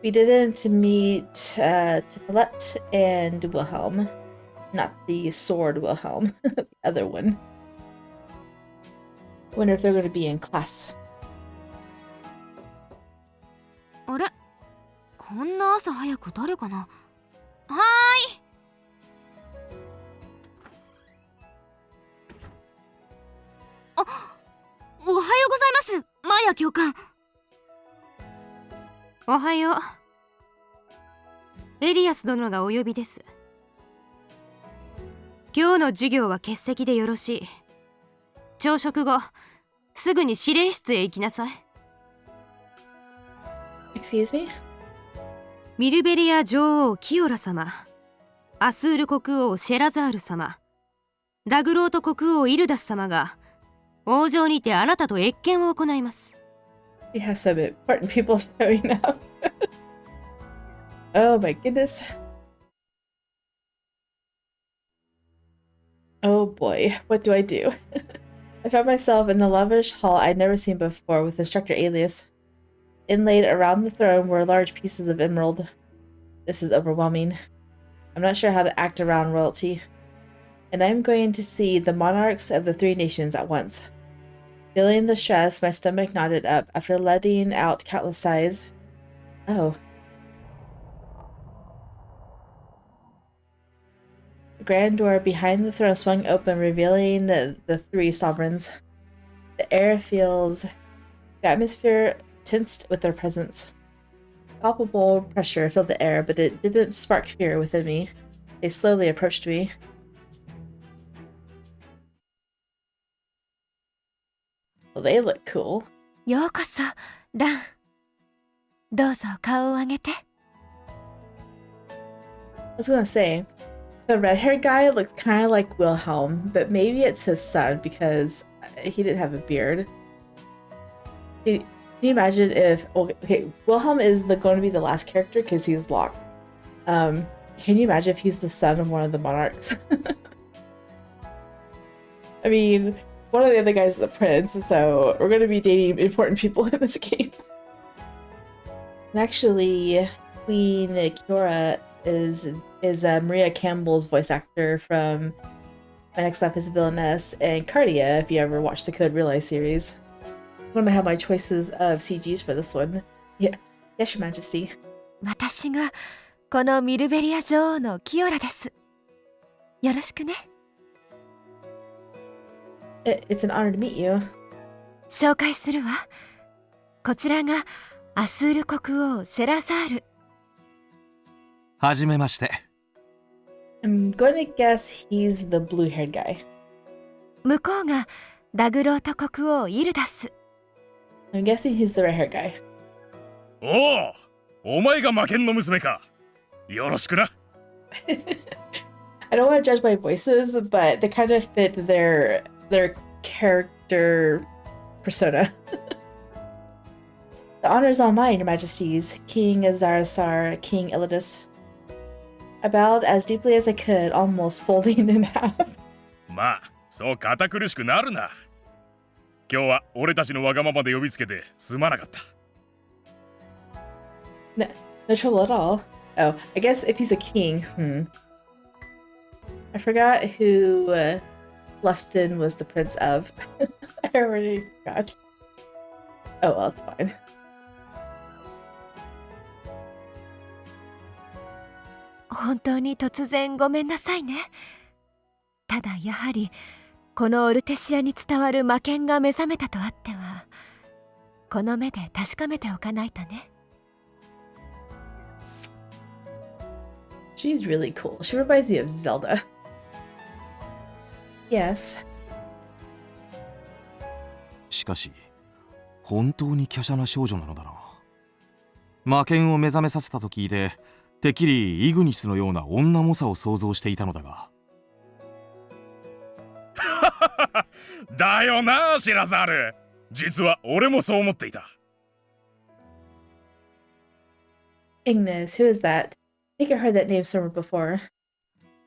[SPEAKER 1] We didn't meet Tipolette and Wilhelm. Not the sword Wilhelm. The other one. Wonder if they're going to be in class.
[SPEAKER 2] あれ？こんな朝早く誰かな？はーい。あ、おはようございます、マヤ教官。おはよう。エリアス殿がお呼びです。今日の授業は欠席でよろしい。朝食後、すぐに司令室へ行きなさい。
[SPEAKER 1] Excuse me?
[SPEAKER 2] ミルベリア女王キオラ様、アスール国王シェラザール様、ダグロート国王イルダス様が王城にてあなたと謁見を行います。
[SPEAKER 1] We have some important people showing up. Oh my goodness. Oh boy, what do I do? I found myself in the lavish hall I'd never seen before with instructor Alias. Inlaid around the throne were large pieces of emerald. This is overwhelming. I'm not sure how to act around royalty. And I'm going to see the monarchs of the three nations at once. Feeling the stress, my stomach knotted up after letting out countless sighs. Oh. The grand door behind the throne swung open, revealing the three sovereigns. The air feels... The atmosphere tensed with their presence. Palpable pressure filled the air, but it didn't spark fear within me. They slowly approached me. Well, they look cool.
[SPEAKER 2] ようこそ、ラン。どうぞ顔を上げて。
[SPEAKER 1] I was gonna say, the red-haired guy looked kind of like Wilhelm, but maybe it's his son because he didn't have a beard. Can you imagine if... Okay, Wilhelm is going to be the last character because he's locked. Can you imagine if he's the son of one of the monarchs? I mean, one of the other guys is a prince, so we're going to be dating important people in this game. And actually, Queen Kiora is Maria Campbell's voice actor from My Next Life is a Villainess and Cardia, if you ever watched the Code Realize series. I'm going to have my choices of CGs for this one. Yeah, yes, Your Majesty.
[SPEAKER 2] 私がこのミルベリア女王のキオラです。よろしくね。
[SPEAKER 1] It's an honor to meet you.
[SPEAKER 2] 紹介するわ。こちらがアスール国王シェラザール。
[SPEAKER 7] はじめまして。
[SPEAKER 1] I'm going to guess he's the blue-haired guy.
[SPEAKER 2] 向こうがダグロート国王イルダス。
[SPEAKER 1] I'm guessing he's the red-haired guy.
[SPEAKER 8] おお、お前が魔剣の娘か。よろしくな。
[SPEAKER 1] I don't want to judge by voices, but they kind of fit their character persona. The honor's all mine, Your Majesties, King Azarasar, King Illidus. I bowed as deeply as I could, almost folding in half.
[SPEAKER 8] まあ、そう堅苦しくなるな。今日は俺たちのわがままで呼びつけてすまなかった。
[SPEAKER 1] No trouble at all. Oh, I guess if he's a king, I forgot who Lustin was the prince of. I already forgot. Oh well, it's fine.
[SPEAKER 2] 本当に突然ごめんなさいね。ただやはりこのオルテシアに伝わる魔剣が目覚めたとあっては、この目で確かめておかないとね。
[SPEAKER 1] She's really cool. She reminds me of Zelda. Yes.
[SPEAKER 3] かし本当に華奢な少女なのだな。魔剣を目覚めさせたと聞いて、てっきりイグニスのような女猛者を想像していたのだが。
[SPEAKER 8] だよな、シラザール。実は俺もそう思っていた。
[SPEAKER 1] Ignis, who is that? I think I heard that name somewhere before.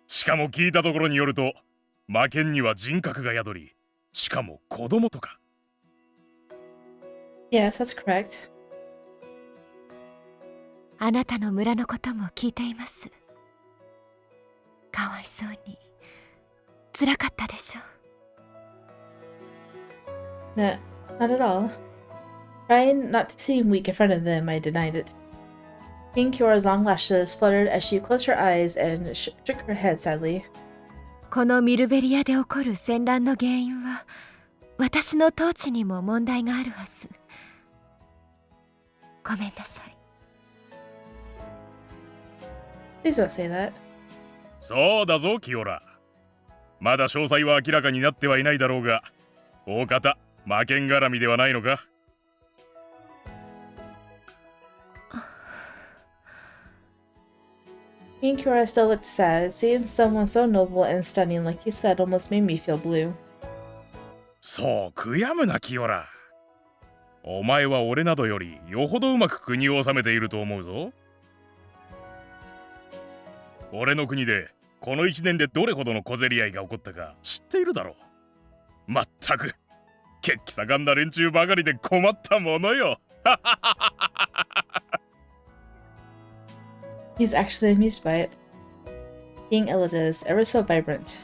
[SPEAKER 8] しかも聞いたところによると、魔剣には人格が宿り、しかも子供とか。
[SPEAKER 1] Yes, that's correct.
[SPEAKER 2] あなたの村のことも聞いています。かわいそうに辛かったでしょう。
[SPEAKER 1] No, not at all. Trying not to seem weak in front of them, I denied it. Queen Kyora's long lashes fluttered as she closed her eyes and shook her head sadly.
[SPEAKER 2] このミルベリアで起こる戦乱の原因は私の統治にも問題があるはず。ごめんなさい。
[SPEAKER 1] Please don't say that.
[SPEAKER 8] そうだぞ、キオラ。まだ詳細は明らかになってはいないだろうが、大方魔剣絡みではないのか。
[SPEAKER 1] Queen Kyora still looked sad. Seeing someone so noble and stunning like he said almost made me feel blue.
[SPEAKER 8] そう悔やむな、キオラ。お前は俺などよりよほどうまく国を治めていると思うぞ。俺の国でこの1年でどれほどの小競り合いが起こったか知っているだろう。まったく血気盛んな連中ばかりで困ったものよ。
[SPEAKER 1] He's actually amused by it. King Elidis, ever so vibrant.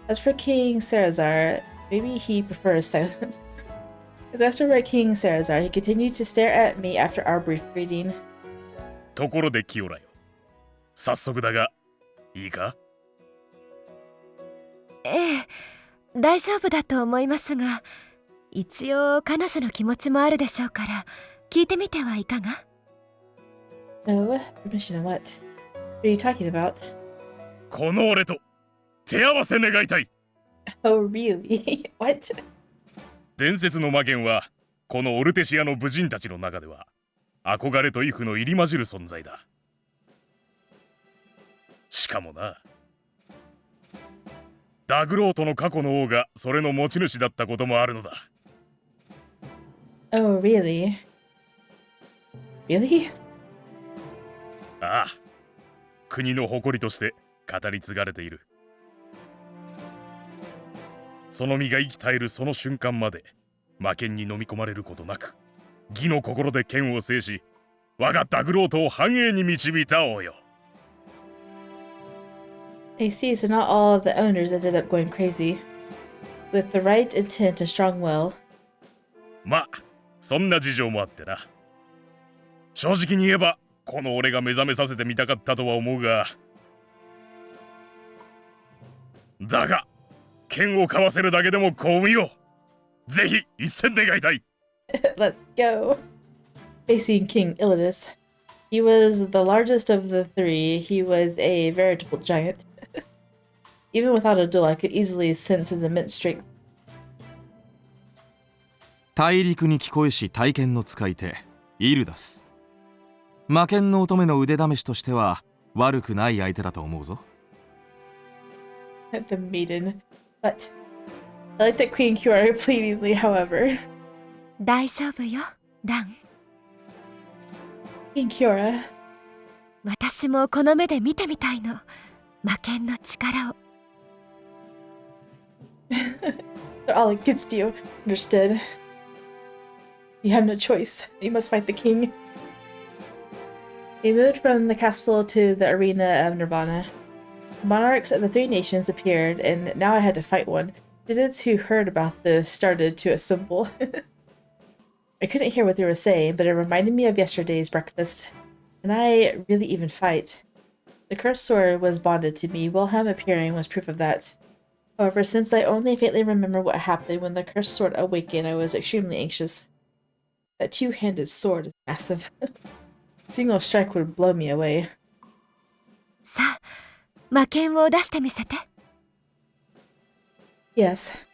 [SPEAKER 1] As for King Sarazar, maybe he prefers silence. I glanced over at King Sarazar. He continued to stare at me after our brief greeting.
[SPEAKER 8] ところでキオラよ。早速だが、いいか？
[SPEAKER 2] ええ、大丈夫だと思いますが、一応彼女の気持ちもあるでしょうから聞いてみてはいかが？
[SPEAKER 1] Oh, permission of what? What are you talking about?
[SPEAKER 8] この俺と手合わせ願いたい。
[SPEAKER 1] Oh, really? What?
[SPEAKER 8] 伝説の魔剣はこのオルテシアの武人たちの中では憧れと畏怖の入り混じる存在だ。しかもな、ダグロートの過去の王がそれの持ち主だったこともあるのだ。
[SPEAKER 1] Oh, really? Really?
[SPEAKER 8] ああ、国の誇りとして語り継がれている。その身が生き絶えるその瞬間まで魔剣に飲み込まれることなく、義の心で剣を制し、我がダグロートを繁栄に導いた王よ。
[SPEAKER 1] I see, so not all of the owners ended up going crazy. With the right intent and strong will.
[SPEAKER 8] まあ、そんな事情もあってな。正直に言えば、この俺が目覚めさせてみたかったとは思うが。だが、剣を交わせるだけでも幸運よ。ぜひ一戦願いたい。
[SPEAKER 1] Let's go. Facing King Illidis. He was the largest of the three. He was a veritable giant. Even without a duel, I could easily sense his immense strength.
[SPEAKER 3] 大陸に聞こえし体験の使い手イルダス。魔剣の乙女の腕試しとしては悪くない相手だと思うぞ。
[SPEAKER 1] The maiden. But I looked at Queen Kyora pleadingly, however.
[SPEAKER 2] 大丈夫よ、ラン。
[SPEAKER 1] Queen Kyora.
[SPEAKER 2] 私もこの目で見てみたいの。魔剣の力を。
[SPEAKER 1] They're all against you. Understood. You have no choice. You must fight the king. We moved from the castle to the arena of Nirvana. Monarchs of the three nations appeared, and now I had to fight one. Students who heard about this started to assemble. I couldn't hear what they were saying, but it reminded me of yesterday's breakfast. Can I really even fight? The cursed sword was bonded to me. Wilhelm appearing was proof of that. However, since I only faintly remember what happened when the cursed sword awakened, I was extremely anxious. That two-handed sword is massive. A single strike would blow me away.
[SPEAKER 2] さあ、魔剣を出してみせて。
[SPEAKER 1] Yes.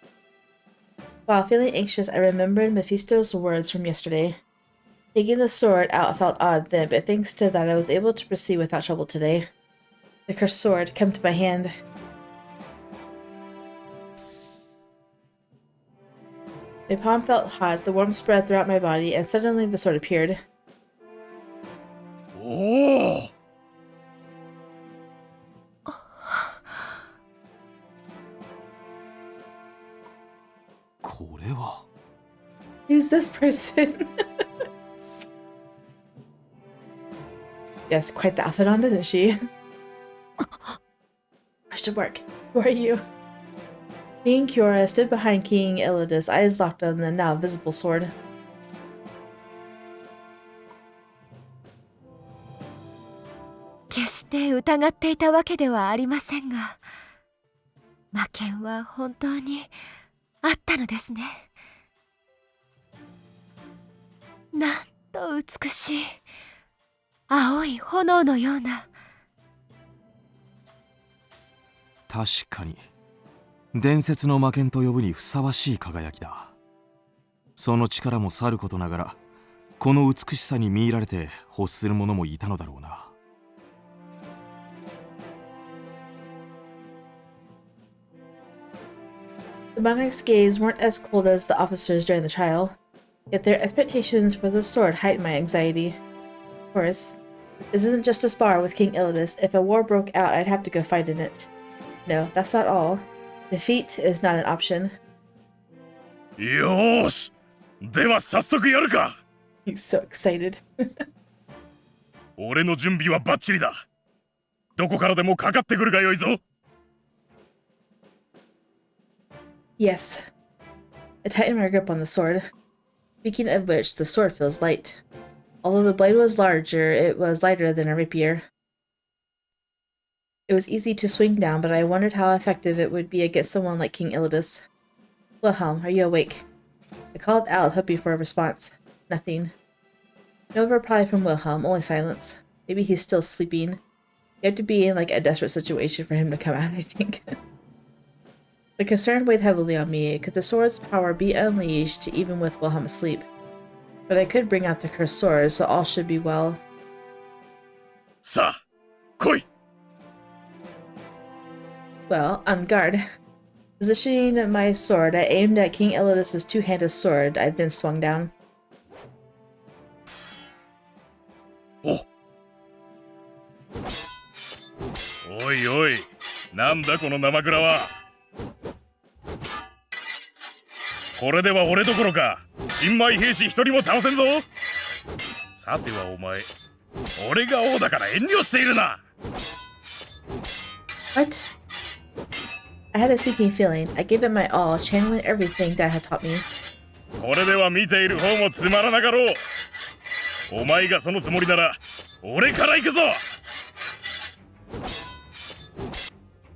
[SPEAKER 1] While feeling anxious, I remembered Mephisto's words from yesterday. Taking the sword out felt odd then, but thanks to that I was able to proceed without trouble today. The cursed sword came to my hand. My palm felt hot, the warmth spread throughout my body, and suddenly the sword appeared.
[SPEAKER 8] おお、
[SPEAKER 7] これは
[SPEAKER 1] Who's this person? Yes, quite the outfit on, didn't she? Question mark. Who are you? King Kiora stood behind King Elidus, eyes locked on the now visible sword.
[SPEAKER 2] 「決して疑っていたわけではありませんが、魔剣は本当にあったのですね。なんと美しい青い炎のような。
[SPEAKER 7] 確かに伝説の魔剣と呼ぶにふさわしい輝きだ。その力もさることながら、この美しさに見入られて欲する者もいたのだろうな。
[SPEAKER 1] The monarch's gaze weren't as cold as the officers during the trial, yet their expectations for the sword heightened my anxiety. Of course, this isn't just a spar with King Elidus. If a war broke out, I'd have to go fight in it. No, that's not all. Defeat is not an option.
[SPEAKER 8] よーし、では早速やるか。
[SPEAKER 1] He's so excited.
[SPEAKER 8] 俺の準備はバッチリだ。どこからでもかかってくるがよいぞ。
[SPEAKER 1] Yes. I tightened my grip on the sword. Speaking of which, the sword feels light. Although the blade was larger, it was lighter than a rapier. It was easy to swing down, but I wondered how effective it would be against someone like King Elidus. Wilhelm, are you awake? I called out, hoping for a response. Nothing. No reply from Wilhelm, only silence. Maybe he's still sleeping. You have to be in like a desperate situation for him to come out, I think. The concern weighed heavily on me. Could the sword's power be unleashed even with Wilhelm asleep? But I could bring out the cursed sword, so all should be well.
[SPEAKER 8] さあ、来い。
[SPEAKER 1] Well, on guard. Positioning my sword, I aimed at King Elidus' two-handed sword. I then swung down.
[SPEAKER 8] おいおい、なんだこの生蔵は。これでは俺どころか新米兵士一人も倒せんぞ。さてはお前、俺が王だから遠慮しているな。
[SPEAKER 1] What? I had a sinking feeling. I gave it my all, channeling everything Dad had taught me.
[SPEAKER 8] これでは見ている方もつまらなかろう。お前がそのつもりなら俺から行くぞ。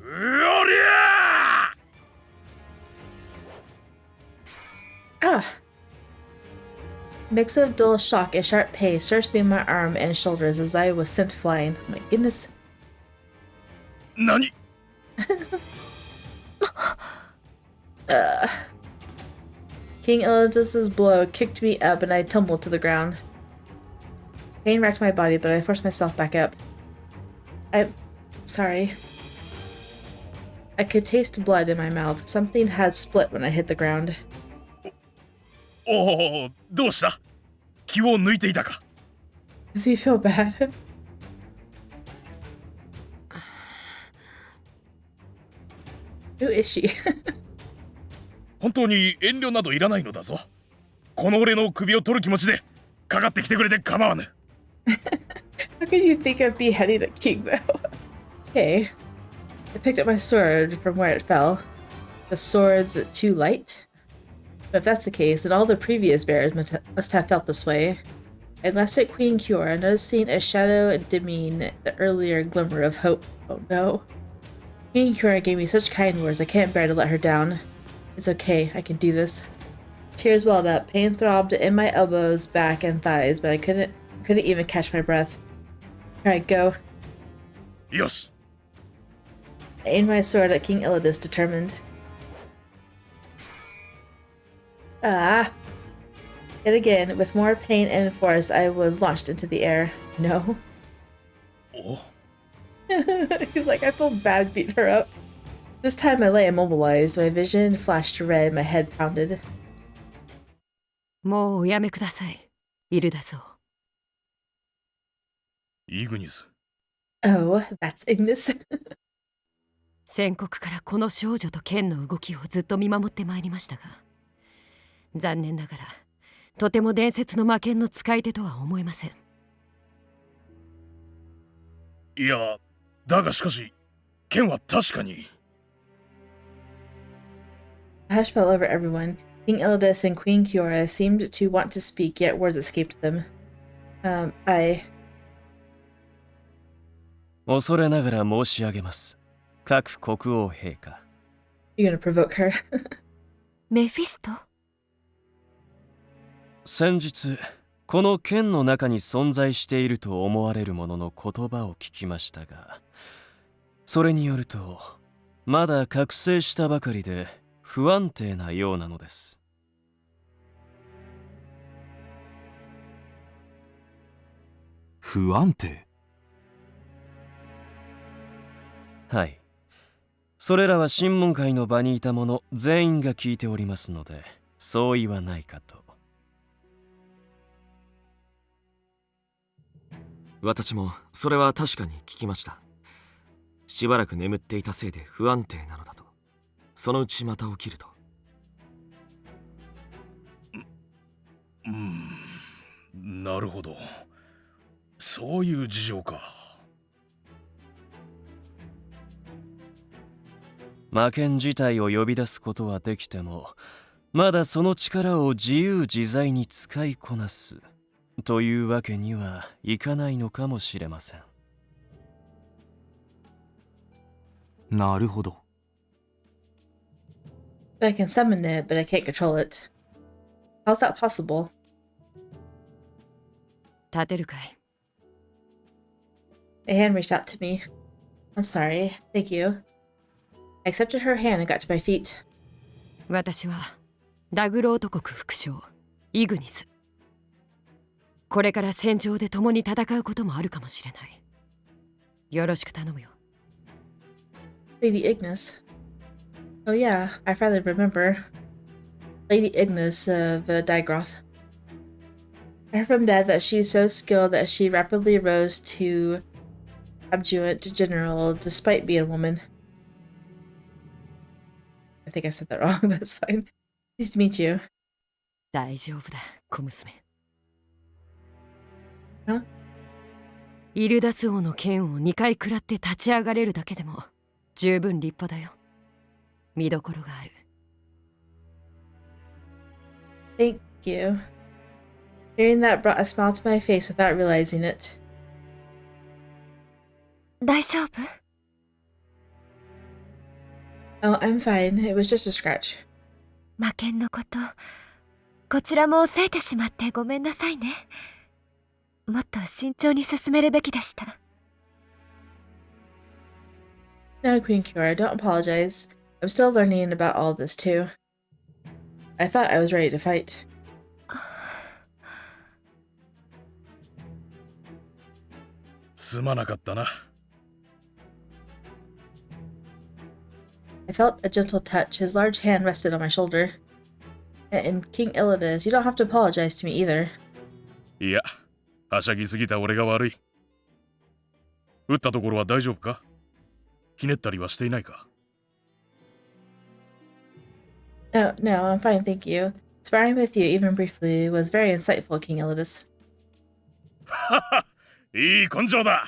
[SPEAKER 8] うおりゃー！
[SPEAKER 1] Ah! Mix of dull shock and sharp pain surged through my arm and shoulders as I was sent flying. My goodness.
[SPEAKER 8] 何？
[SPEAKER 1] King Elidus' blow kicked me up and I tumbled to the ground. Pain racked my body, but I forced myself back up. I'm sorry. I could taste blood in my mouth. Something had split when I hit the ground.
[SPEAKER 8] おお、どうした？気を抜いていたか？
[SPEAKER 1] Does he feel bad? Who is she?
[SPEAKER 8] 本当に遠慮などいらないのだぞ。この俺の首を取る気持ちでかかってきてくれて構わぬ。
[SPEAKER 1] How can you think of beheading a king, though? Okay. I picked up my sword from where it fell. The sword's too light? But if that's the case, then all the previous bearers must have felt this way. I glanced at Queen Kiora, noticing a shadow dimming the earlier glimmer of hope. Oh no. Queen Kiora gave me such kind words, I can't bear to let her down. It's okay, I can do this. Tears welled up, pain throbbed in my elbows, back, and thighs, but I couldn't even catch my breath. Alright, go.
[SPEAKER 8] よし。
[SPEAKER 1] I aimed my sword at King Elidus, determined. Ah! Yet again, with more pain and force, I was launched into the air. No.
[SPEAKER 8] お
[SPEAKER 1] He's like, I feel bad beating her up. This time I lay immobilized. My vision flashed red, my head pounded.
[SPEAKER 9] もうおやめください。イルダソー。
[SPEAKER 8] イグニス
[SPEAKER 1] Oh, that's Ignis.
[SPEAKER 9] 宣告からこの少女と剣の動きをずっと見守ってまいりましたが、残念ながらとても伝説の魔剣の使い手とは思えません。
[SPEAKER 8] いやだがしかし剣は確かに
[SPEAKER 1] A hush fell over everyone. King Ildis and Queen Kiora seemed to want to speak, yet words escaped them. I...
[SPEAKER 6] 恐れながら申し上げます。各国王陛下。
[SPEAKER 1] You're gonna provoke her.
[SPEAKER 2] メフィスト？
[SPEAKER 6] 先日、この剣の中に存在していると思われるものの言葉を聞きましたが、それによると、まだ覚醒したばかりで不安定なようなのです。
[SPEAKER 7] 不安定？
[SPEAKER 6] はい。それらは審問会の場にいた者全員が聞いておりますので、そう言わないかと。
[SPEAKER 10] 私もそれは確かに聞きました。しばらく眠っていたせいで不安定なのだと。そのうちまた起きると。
[SPEAKER 8] なるほどそういう事情か。
[SPEAKER 6] 魔剣自体を呼び出すことはできても、まだその力を自由自在に使いこなすというわけにはいかないのかもしれません。
[SPEAKER 7] なるほど。
[SPEAKER 1] I can summon it, but I can't control it. How's that possible?
[SPEAKER 9] 立てるかい？
[SPEAKER 1] A hand reached out to me. I'm sorry. Thank you. I accepted her hand and got to my feet.
[SPEAKER 9] 私はダグロ王国副将イグニス。これから戦場で共に戦うこともあるかもしれない。よろしく頼むよ。
[SPEAKER 1] Lady Ignis. Oh yeah, I finally remember. Lady Ignis of Digroth. I heard from Dad that she's so skilled that she rapidly rose to adjutant general despite being a woman. I think I said that wrong, but it's fine. Nice to meet you.
[SPEAKER 9] 大丈夫だ、小娘。
[SPEAKER 1] Huh?
[SPEAKER 9] イルダス王の剣を2回食らって立ち上がれるだけでも十分立派だよ。見どころがある。
[SPEAKER 1] Thank you. Hearing that brought a smile to my face without realizing it.
[SPEAKER 2] 大丈夫？
[SPEAKER 1] Oh, I'm fine. It was just a scratch.
[SPEAKER 2] 魔剣のこと、こちらも抑えてしまってごめんなさいね。もっと慎重に進めるべきでした。
[SPEAKER 1] No, Queen Kiora, don't apologize. I'm still learning about all this too. I thought I was ready to fight.
[SPEAKER 8] すまなかったな。
[SPEAKER 1] I felt a gentle touch. His large hand rested on my shoulder. And King Illidis, you don't have to apologize to me either.
[SPEAKER 8] いや、はしゃぎすぎた俺が悪い。打ったところは大丈夫か？ひねったりはしていないか？
[SPEAKER 1] Oh, no, I'm fine, thank you. Sparring with you, even briefly, was very insightful, King Illidis.
[SPEAKER 8] はは、いい根性だ。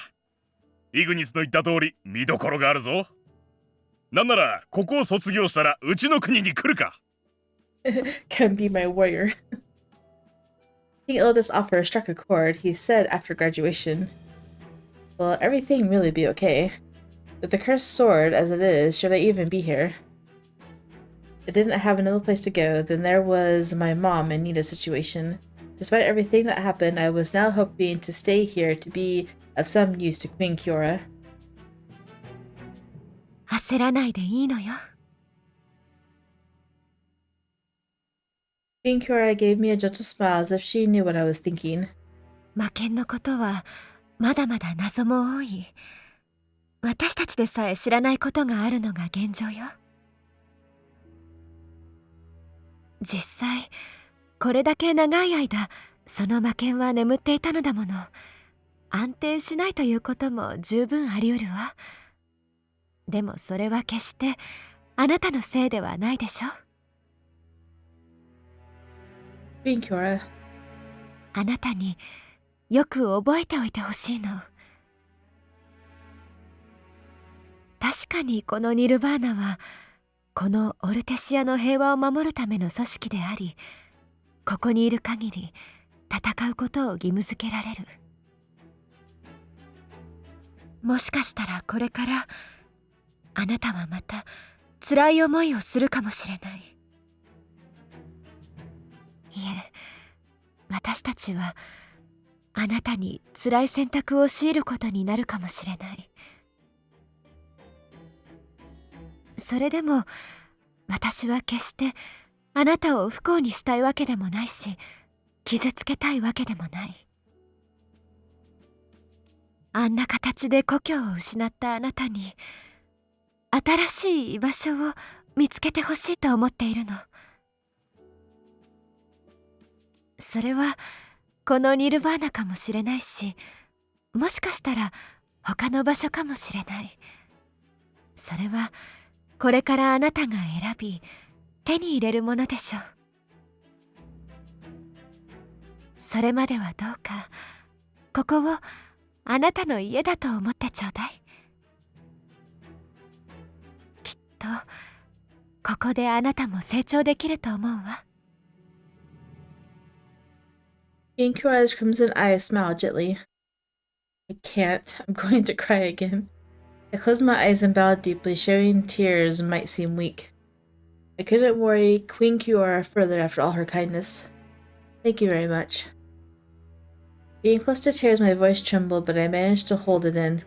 [SPEAKER 8] イグニスの言った通り、見どころがあるぞ。なんなら、ここを卒業したら、うちの国に来るか？
[SPEAKER 1] Come be my warrior. King Illidis' offer struck a chord. He said after graduation, will everything really be okay? With the cursed sword as it is, should I even be here? I didn't have another place to go. Then there was my mom and Nina's situation. Despite everything that happened, I was now hoping to stay here to be of some use to Queen Kiora.
[SPEAKER 2] 焦らないでいいのよ。
[SPEAKER 1] Queen Kiora gave me a gentle smile as if she knew what I was thinking.
[SPEAKER 2] 魔剣のことはまだまだ謎も多い。私たちでさえ知らないことがあるのが現状よ。実際これだけ長い間その魔剣は眠っていたのだもの。安定しないということも十分あり得るわ。でもそれは決してあなたのせいではないでしょ。
[SPEAKER 1] Queen Kiora,
[SPEAKER 2] あなたによく覚えておいてほしいの。確かにこのニルバーナはこのオルテシアの平和を守るための組織であり、ここにいる限り戦うことを義務付けられる。もしかしたらこれからあなたはまた辛い思いをするかもしれない。いえ、私たちはあなたに辛い選択を強いることになるかもしれない。それでも私は決してあなたを不幸にしたいわけでもないし、傷つけたいわけでもない。あんな形で故郷を失ったあなたに新しい居場所を見つけてほしいと思っているの。それはこのニルバーナかもしれないし、もしかしたら他の場所かもしれない。それはこれからあなたが選び手に入れるものでしょう。それまではどうかここをあなたの家だと思ってちょうだい。きっとここであなたも成長できると思うわ。
[SPEAKER 1] Queen Kiora's crimson eyes smiled gently. I can't. I'm going to cry again. I closed my eyes and bowed deeply, showing tears might seem weak. I couldn't worry Queen Kiora further after all her kindness. Thank you very much. Being close to tears, my voice trembled, but I managed to hold it in.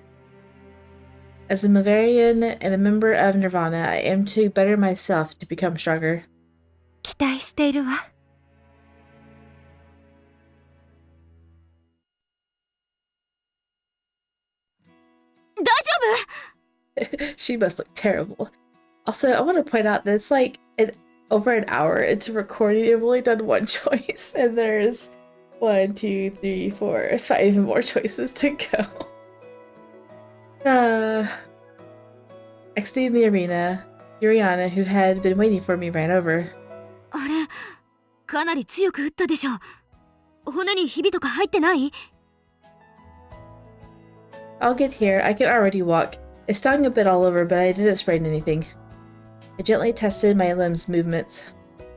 [SPEAKER 1] As a Bavarian and a member of Nirvana, I am to better myself to become stronger.
[SPEAKER 2] 期待しているわ。大丈夫？
[SPEAKER 1] She must look terrible. Also, I want to point out that it's like over an hour into recording. I've only done one choice, and there's 1, 2, 3, 4, 5 more choices to go. Exiting the arena, Yuriana, who had been waiting for me, ran over.
[SPEAKER 2] あれ、かなり強く打ったでしょ。骨にひびとか入ってない？
[SPEAKER 1] I'll get here. I can already walk. I stung a bit all over, but I didn't sprain anything. I gently tested my limbs' movements.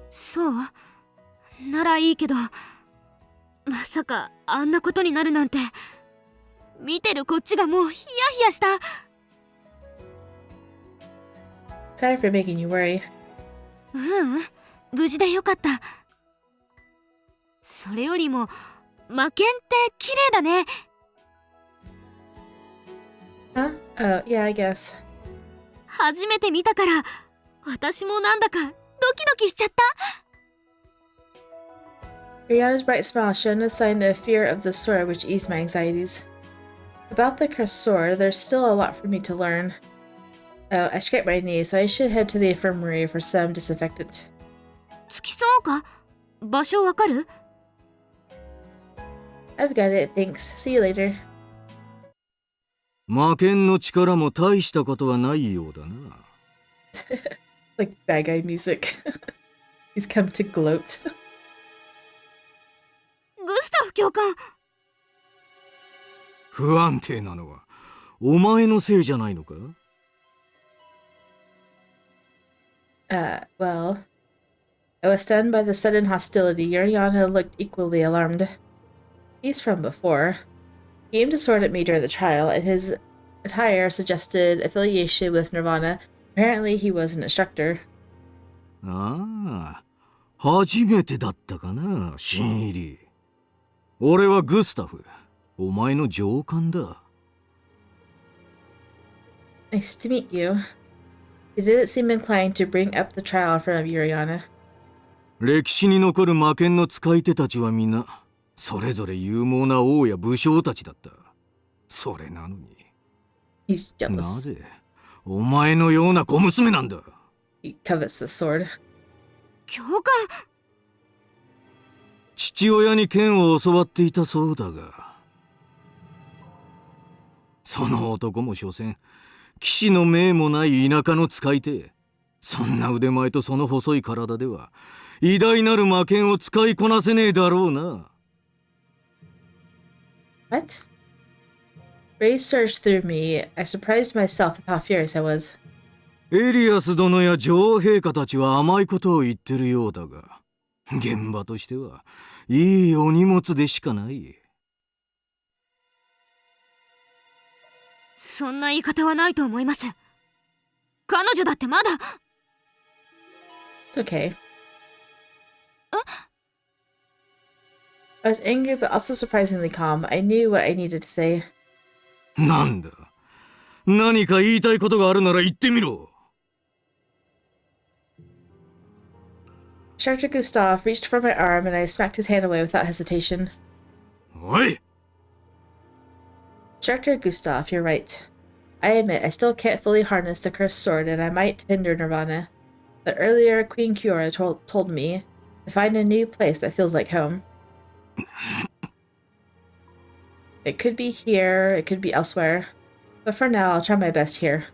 [SPEAKER 2] そう？ならいいけど、まさかあんなことになるなんて。見てるこっちがもうヒヤヒヤした。
[SPEAKER 1] Sorry for making you worry.
[SPEAKER 2] ううん、無事でよかった。それよりも魔剣って綺麗だね。
[SPEAKER 1] Huh? Oh, yeah, I guess.
[SPEAKER 2] 初めて見たから私もなんだかドキドキしちゃった。
[SPEAKER 1] Rihanna's bright smile showed no sign of fear of the sword, which eased my anxieties. About the cursed sword, there's still a lot for me to learn. Oh, I scraped my knee, so I should head to the infirmary for some disinfectant.
[SPEAKER 2] 付きそうか？場所わかる？
[SPEAKER 1] I've got it, thanks. See you later.
[SPEAKER 11] 魔剣の力も大したことはないようだな。
[SPEAKER 1] Like bad guy music. He's come to gloat.
[SPEAKER 2] グスタフ教官。
[SPEAKER 11] 不安定なのはお前のせいじゃないのか？
[SPEAKER 1] Well, I was stunned by the sudden hostility. Yuriana looked equally alarmed. He's from before. He aimed a sword at me during the trial, and his attire suggested affiliation with Nirvana. Apparently, he was an instructor.
[SPEAKER 11] ああ、初めてだったかな、新入り。俺はグスタフ。お前の上官だ。
[SPEAKER 1] Nice to meet you. He didn't seem inclined to bring up the trial in front of Yuriana.
[SPEAKER 11] 歴史に残る魔剣の使い手たちは皆それぞれ有望な王や武将たちだった。それなのに
[SPEAKER 1] He's
[SPEAKER 11] な
[SPEAKER 1] jealous.
[SPEAKER 11] ぜお前のような小娘なんだ。
[SPEAKER 1] He covets the sword.
[SPEAKER 2] 教官。
[SPEAKER 11] 父親に剣を教わっていたそうだが、その男も所詮騎士の命もない田舎の使い手。そんな腕前とその細い体では偉大なる魔剣を使いこなせねえだろうな。
[SPEAKER 1] What? Ray surged through me. I surprised myself with how furious I was.
[SPEAKER 11] エリアス殿や女王陛下たちは甘いことを言ってるようだが、現場としてはいいお荷物でしかない。
[SPEAKER 2] そんな言い方はないと思います。彼女だってまだ。
[SPEAKER 1] It's okay. I was angry but also surprisingly calm. I knew what I needed to say.
[SPEAKER 11] なんだ、何か言いたいことがあるなら言ってみろ。
[SPEAKER 1] Instructor Gustav reached for my arm and I smacked his hand away without hesitation.
[SPEAKER 11] おい、
[SPEAKER 1] Instructor Gustav, you're right. I admit I still can't fully harness the cursed sword and I might hinder Nirvana. But earlier, Queen Kiora told me to find a new place that feels like home. It could be here, it could be elsewhere. But for now, I'll try my best here.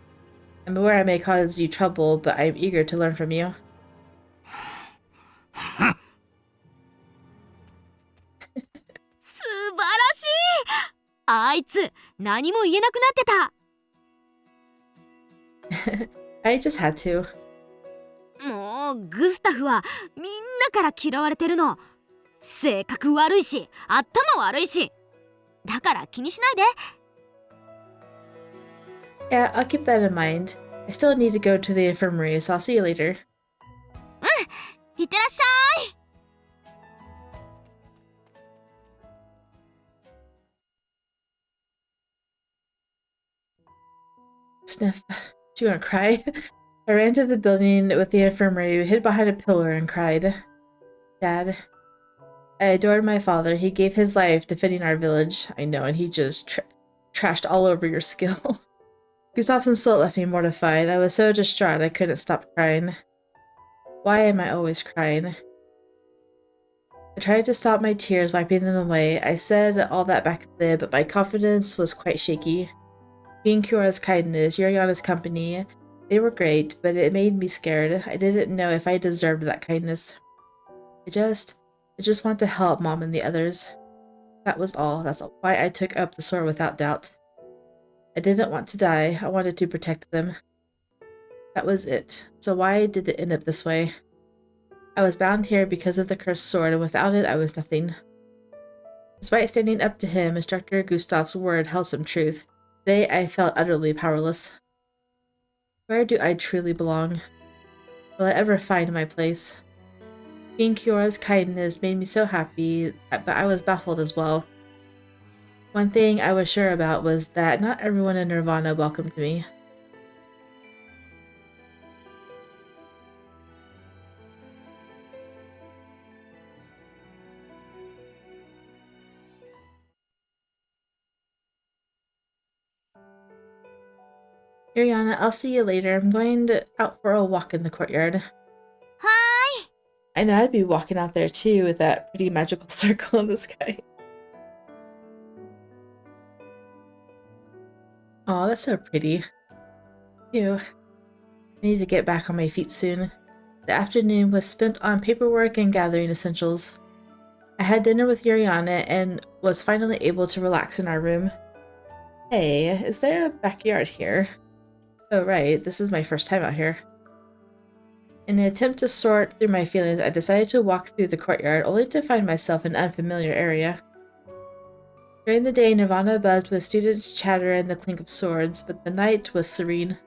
[SPEAKER 1] I'm aware I may cause you trouble, but I'm eager to learn from you.
[SPEAKER 2] 素晴らしい。あいつ何も言えなくなってた。
[SPEAKER 1] I just had to.
[SPEAKER 2] もうグスタフはみんなから嫌われてるの。性格悪いし頭悪いし。だから気にしないで。
[SPEAKER 1] Yeah, I'll keep that in mind. I still need to go to the infirmary, so I'll see you later.
[SPEAKER 2] いってらっしゃい。
[SPEAKER 1] Sniff. You gonna cry? I ran to the building with the infirmary, hid behind a pillar, and cried. Dad. I adored my father. He gave his life defending our village. I know, and he just trashed all over your skill. Gustav's insult left me mortified. I was so distraught I couldn't stop crying. Why am I always crying? I tried to stop my tears, wiping them away. I said all that back then, but my confidence was quite shaky. Queen Kyora's kindness, Yuriana's company, they were great, but it made me scared. I didn't know if I deserved that kindness. I just want to help Mom and the others. That was all. That's why I took up the sword without doubt. I didn't want to die. I wanted to protect them. That was it. So why did it end up this way? I was bound here because of the cursed sword, and without it, I was nothing. Despite standing up to him, Instructor Gustav's word held some truth. Today, I felt utterly powerless. Where do I truly belong? Will I ever find my place? Queen Kyora's kindness made me so happy, but I was baffled as well. One thing I was sure about was that not everyone in Nirvana welcomed me. Yuriana, I'll see you later. I'm going out for a walk in the courtyard.
[SPEAKER 2] Hi.
[SPEAKER 1] I know I'd be walking out there too with that pretty magical circle in the sky. Oh, that's so pretty. Ew. I need to get back on my feet soon. The afternoon was spent on paperwork and gathering essentials. I had dinner with Yuriana and was finally able to relax in our room. Hey, is there a backyard here? Oh right, this is my first time out here. In an attempt to sort through my feelings, I decided to walk through the courtyard, only to find myself in an unfamiliar area. During the day, Nirvana buzzed with students' chatter and the clink of swords, but the night was serene.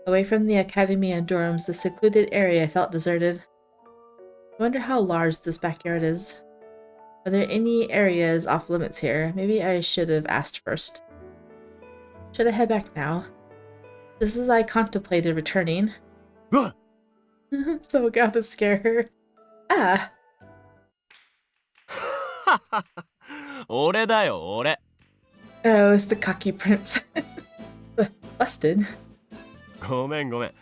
[SPEAKER 1] Away from the academy and dorms, the secluded area felt deserted. I wonder how large this backyard is. Are there any areas off limits here? Maybe I should have asked first. Should I head back now? Just as I contemplated returning. Someone got to scare her. Ah,
[SPEAKER 6] 俺だよ、俺。
[SPEAKER 1] oh, it's the cocky prince. Busted.
[SPEAKER 6] ごめんごめん。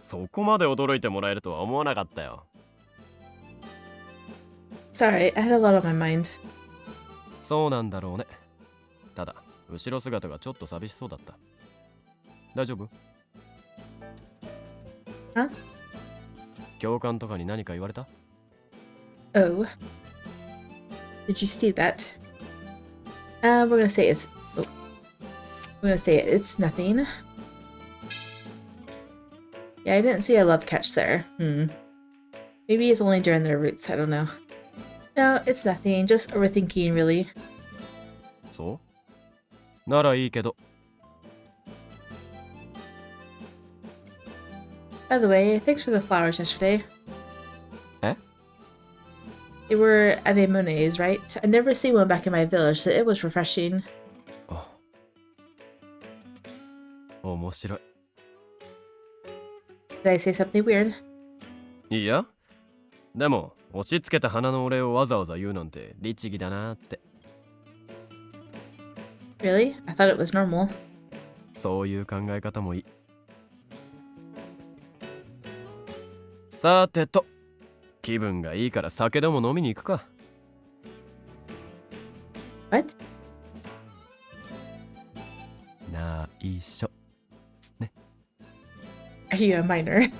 [SPEAKER 6] そこまで驚いてもらえるとは思わなかったよ。
[SPEAKER 1] Sorry, I had a lot on my mind.
[SPEAKER 6] そうなんだろうね。ただ、後ろ姿がちょっと寂しそうだった。大丈夫？
[SPEAKER 1] Huh?
[SPEAKER 6] 教官とかに何か言われた？
[SPEAKER 1] Oh. Did you see that? We're gonna say it's... Oh. We're gonna say it's nothing. Yeah, I didn't see a love catch there. Maybe it's only during their roots, I don't know. No, it's nothing. Just overthinking, really.
[SPEAKER 6] そうならいいけど。
[SPEAKER 1] By the way, thanks for the flowers yesterday.
[SPEAKER 6] Eh?
[SPEAKER 1] They were anemones, right? I'd never seen one back in my village, so it was refreshing.
[SPEAKER 6] あ、面白い。
[SPEAKER 1] Did I say something weird?
[SPEAKER 6] いや、でも押し付けた花のお礼をわざわざ言うなんて律儀だなって。
[SPEAKER 1] Really? I thought it was normal.
[SPEAKER 6] そういう考え方もいい。さてと、気分がいいから酒でも飲みに行くか。
[SPEAKER 1] What?
[SPEAKER 6] 内緒。
[SPEAKER 1] Are you a minor?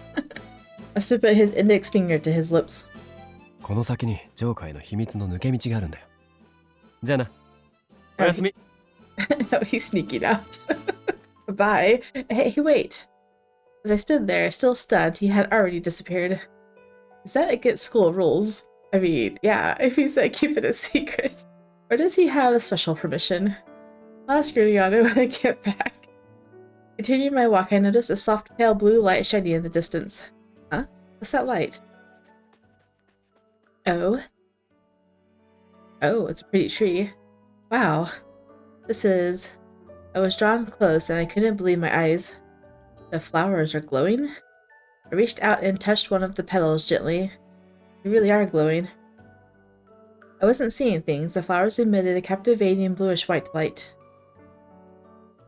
[SPEAKER 1] Must have put his index finger to his lips.
[SPEAKER 6] この先にジョーカーへの秘密の抜け道があるんだよ。じゃあな。おやすみ。
[SPEAKER 1] Oh, he's sneaking out. Bye. Hey, wait. As I stood there, still stunned, he had already disappeared. Is that against school rules? I mean, yeah, if he said keep it a secret. Or does he have a special permission? I'll ask Yuriana when I get back. Continuing my walk, I noticed a soft pale blue light shining in the distance. Huh? What's that light? Oh. Oh, it's a pretty tree. Wow. This is... I was drawn close and I couldn't believe my eyes. The flowers are glowing? I reached out and touched one of the petals gently. They really are glowing. I wasn't seeing things. The flowers emitted a captivating bluish-white light.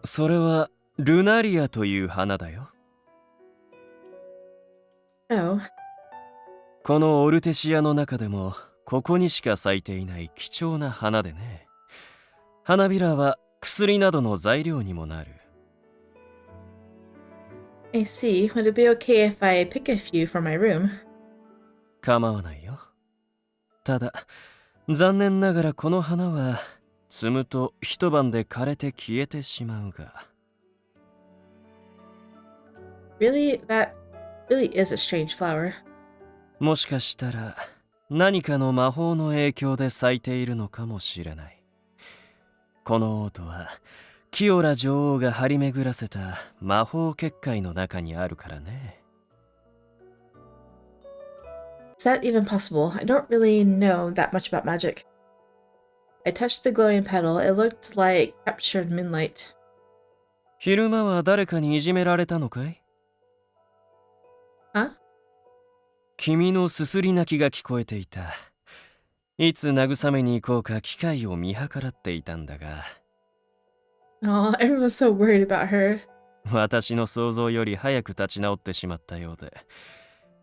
[SPEAKER 6] それはルナリアという花だよ。
[SPEAKER 1] Oh.
[SPEAKER 6] このオルテシアの中でもここにしか咲いていない貴重な花でね。花びらは薬などの材料にもなる。
[SPEAKER 1] I see. Would it be okay if I pick a few for my room?
[SPEAKER 6] 構わないよ。ただ残念ながらこの花は摘むと一晩で枯れて消えてしまうが。
[SPEAKER 1] Really? That really is a strange flower.
[SPEAKER 6] もしかしたら何かの魔法の影響で咲いているのかもしれない。この王都はキオラ女王が張り巡らせた魔法結界の中にあるからね。
[SPEAKER 1] Is that even possible? I don't really know that much about magic. I touched the glowing petal. It looked like captured moonlight.
[SPEAKER 6] 昼間は誰かにいじめられたのかい？
[SPEAKER 1] Huh?
[SPEAKER 6] 君のすすり泣きが聞こえていた。いつ慰めに行こうか機会を見計らっていたんだが。
[SPEAKER 1] Oh, everyone's so worried about her.
[SPEAKER 6] 私の想像より早く立ち直ってしまったようで。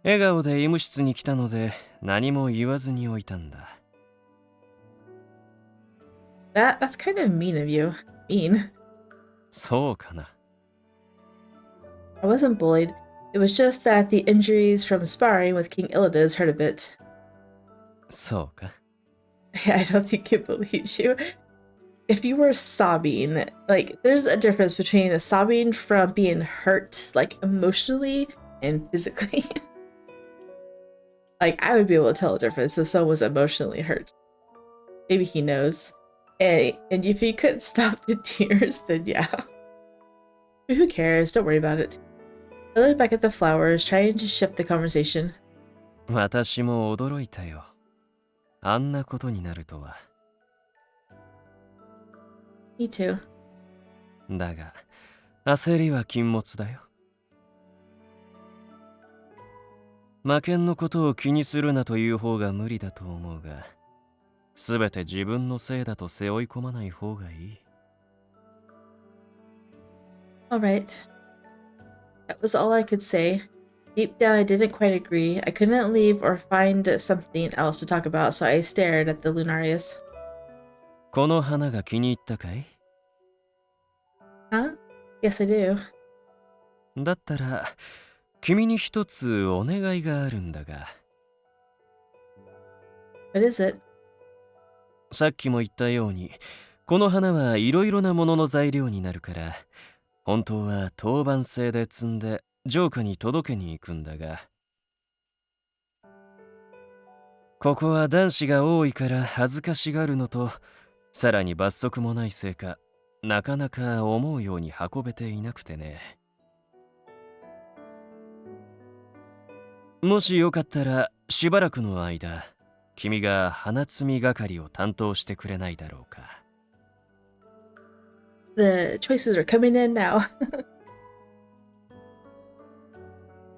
[SPEAKER 6] 笑顔で医務室に来たので何も言わずにおいたんだ。
[SPEAKER 1] That's kind of mean of you. Mean.
[SPEAKER 6] そうかな。
[SPEAKER 1] I wasn't bullied. It was just that the injuries from sparring with King Illidas hurt a bit.
[SPEAKER 6] そうか。
[SPEAKER 1] I don't think it believes you. If you were sobbing, like, there's a difference between sobbing from being hurt, like, emotionally and physically. Like, I would be able to tell a difference if someone was emotionally hurt. Maybe he knows. And if you couldn't stop the tears, then yeah. But who cares? Don't worry about it. I looked back at the flowers, trying to shift the conversation.
[SPEAKER 6] 私も驚いたよ。あんなことになるとは。
[SPEAKER 1] Me too.
[SPEAKER 6] だが、焦りは禁物だよ。魔剣のことを気にするなという方が無理だと思うが、すべて自分のせいだと背負い込まない方がいい。
[SPEAKER 1] Alright. That was all I could say. Deep down, I didn't quite agree. I couldn't leave or find something else to talk about, so I stared at the Lunarius.
[SPEAKER 6] この花が気に入ったかい？
[SPEAKER 1] Huh? Yes, I do.
[SPEAKER 6] だったら、君に一つお願いがあるんだが。
[SPEAKER 1] What is it?
[SPEAKER 6] さっきも言ったように、この花はいろいろなものの材料になるから、本当は当番制で摘んで城下に届けに行くんだが、ここは男子が多いから恥ずかしがるのと、さらに罰則もないせいか、なかなか思うように運べていなくてね。もしよかったらしばらくの間、君が花摘み係を担当してくれないだろうか。
[SPEAKER 1] The choices are coming in now.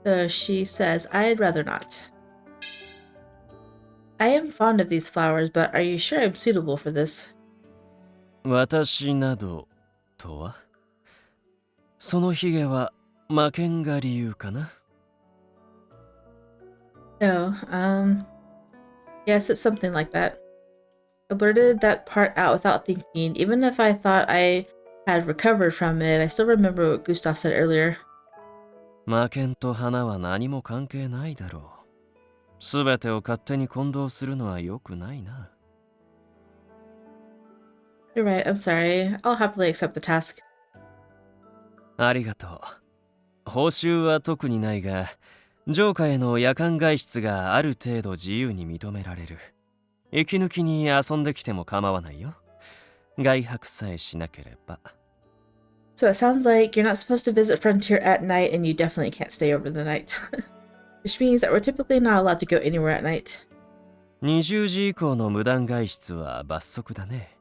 [SPEAKER 1] So she says, I'd rather not. I am fond of these flowers, but are you sure I'm suitable for this?
[SPEAKER 6] 私などとは、そのヒゲは魔剣が理由かな。
[SPEAKER 1] No, yes, it's something like that. I blurted that part out without thinking. Even if I thought I had recovered from it, I still remember what Gustav said earlier.
[SPEAKER 6] 魔剣と花は何も関係ないだろう。すべてを勝手に混同するのは良くないな。
[SPEAKER 1] You're right, I'm sorry. I'll happily accept the task.
[SPEAKER 6] ありがとう。報酬は特にないが、城下への夜間外出がある程度自由に認められる。息抜きに遊んできても構わないよ。外泊さえしなければ。
[SPEAKER 1] So it sounds like you're not supposed to visit Frontier at night and you definitely can't stay over the night. Which means that we're typically not allowed to go anywhere at night.
[SPEAKER 6] 20時以降の無断外出は罰則だね。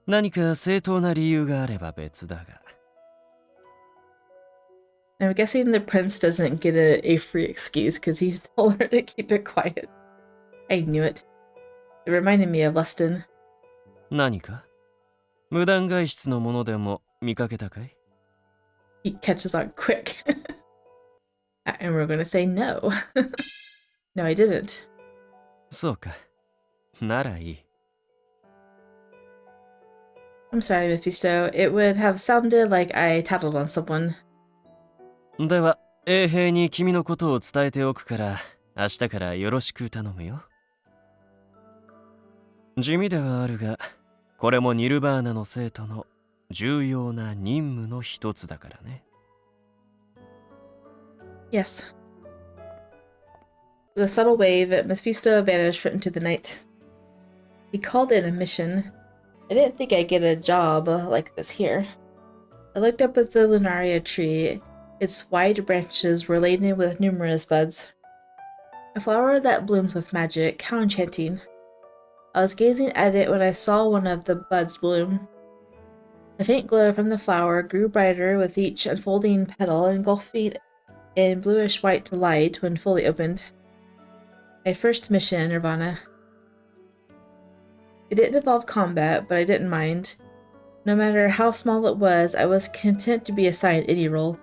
[SPEAKER 6] 何か正当な理由があれば別だが。
[SPEAKER 1] I'm guessing the prince doesn't get a free excuse because he's told her to keep it quiet. I knew it. It reminded me of Lustin.
[SPEAKER 6] 何か無断外出のものでも見かけたかい？
[SPEAKER 1] He catches on quick. And we're gonna say no. No, I didn't.
[SPEAKER 6] そうか。ならいい。
[SPEAKER 1] I'm sorry, Mephisto. It would have sounded like I tattled on someone.
[SPEAKER 6] では、衛兵に君のことを伝えておくから、明日からよろしく頼むよ。地味ではあるが、これもニルバーナの生徒の重要な任務の一つだからね。
[SPEAKER 1] Yes. With a subtle wave, Mephisto vanished into the night. He called in a mission. I didn't think I'd get a job like this here. I looked up at the lunaria tree. Its wide branches were laden with numerous buds. A flower that blooms with magic. How enchanting. I was gazing at it when I saw one of the buds bloom. The faint glow from the flower grew brighter with each unfolding petal, engulfing in bluish-white light when fully opened. My first mission in Nirvana. It didn't involve combat, but I didn't mind. No matter how small it was, I was content to be assigned any role.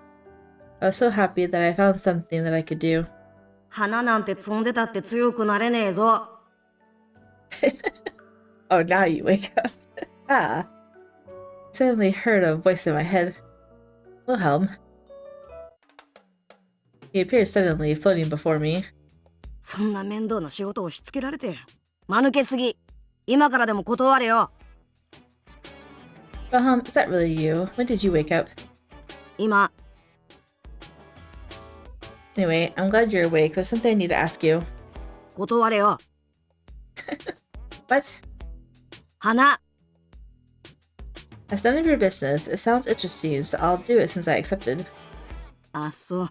[SPEAKER 1] I was so happy that I found something that I could do.
[SPEAKER 12] 花なんて積んでたって強くなれねえぞ。
[SPEAKER 1] Oh, now you wake up. Ah. I suddenly heard a voice in my head. Wilhelm. He appeared suddenly, floating before me.
[SPEAKER 12] そんな面倒な仕事をしつけられて。間抜けすぎ。今からでも断れよ。
[SPEAKER 1] Wilhelm, is that really you? When did you wake up?
[SPEAKER 12] 今。
[SPEAKER 1] Anyway, I'm glad you're awake. There's something I need to ask you.
[SPEAKER 12] 断れよ。
[SPEAKER 1] What?
[SPEAKER 12] 花。
[SPEAKER 1] That's none of your business. It sounds interesting, so I'll do it since I accepted.
[SPEAKER 12] あ、そう。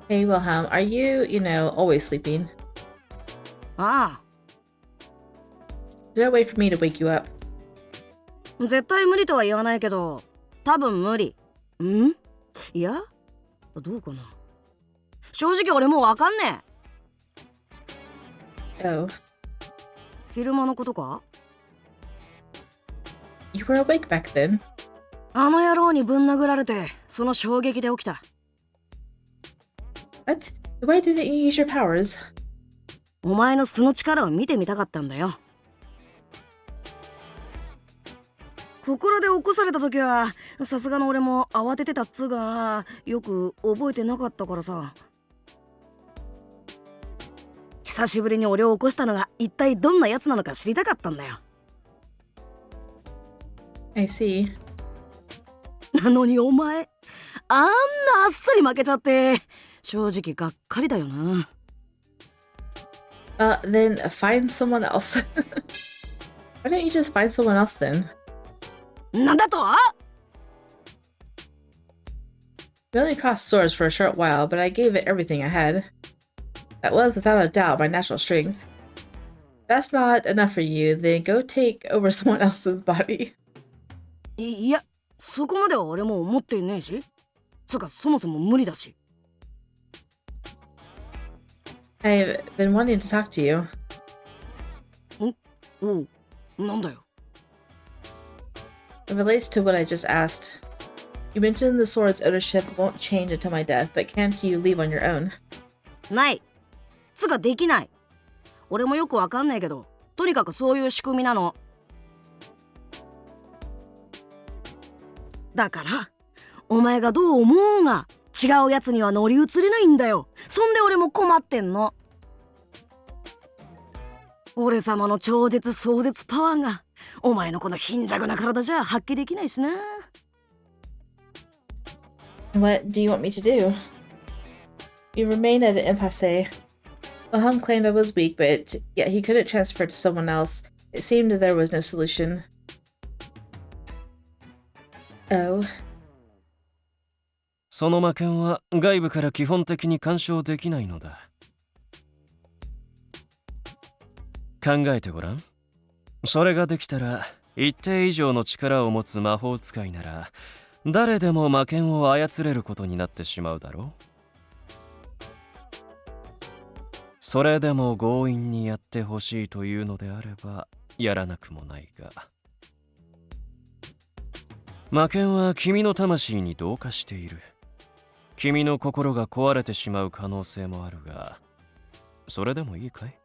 [SPEAKER 1] Hey, Wilhelm, are you, always sleeping?
[SPEAKER 12] ああ。
[SPEAKER 1] Is there a way for me to wake you up?
[SPEAKER 12] 絶対無理とは言わないけど、多分無理。ん？いや、どうかな。正直俺もうわかんね
[SPEAKER 1] え。Oh.
[SPEAKER 12] 昼間のことか？
[SPEAKER 1] You were awake back then.
[SPEAKER 12] あの野郎にぶん殴られて、その衝撃で起きた。
[SPEAKER 1] What? Why didn't you use your powers?
[SPEAKER 12] お前の素の力を見てみたかったんだよ。ここらで起こされた時は、さすがの俺も慌ててたっつうが、よく覚えてなかったからさ。久しぶりに俺を起こしたのが一体どんなやつなのか知りたかったんだよ。
[SPEAKER 1] I see.
[SPEAKER 12] なのにお前、あんなあっさり負けちゃって、正直がっかりだよな。
[SPEAKER 1] Then find someone else. Why don't you just find someone else then?
[SPEAKER 12] なんだと？
[SPEAKER 1] We only crossed swords for a short while, but I gave it everything I had. That was without a doubt my natural strength. If that's not enough for you, then go take over someone else's body.
[SPEAKER 12] いや、そこまでは俺も思ってねえし。つうかそもそも無理だし。
[SPEAKER 1] I've been wanting to talk to you.
[SPEAKER 12] おう、なんだよ。
[SPEAKER 1] It relates to what I just asked. You mentioned the sword's ownership won't change until my death, but can't you leave on your own?
[SPEAKER 12] ない。つうかできない。俺もよくわかんないけど、とにかくそういう仕組みなの。だから、お前がどう思うが、違うやつには乗り移れないんだよ。そんで俺も困ってんの。俺様の超絶壮絶パワーが、お前のこの貧弱な体じゃ発揮できないしな。
[SPEAKER 1] What do you want me to do? You remain at an impasse. Wilhelm claimed I was weak, but yet he couldn't transfer to someone else. It seemed there was no solution. Oh.
[SPEAKER 6] その魔剣は外部から基本的に干渉できないのだ。考えてごらん。それができたら一定以上の力を持つ魔法使いなら誰でも魔剣を操れることになってしまうだろう。それでも強引にやってほしいというのであればやらなくもないが、魔剣は君の魂に同化している。君の心が壊れてしまう可能性もあるが、それでもいいかい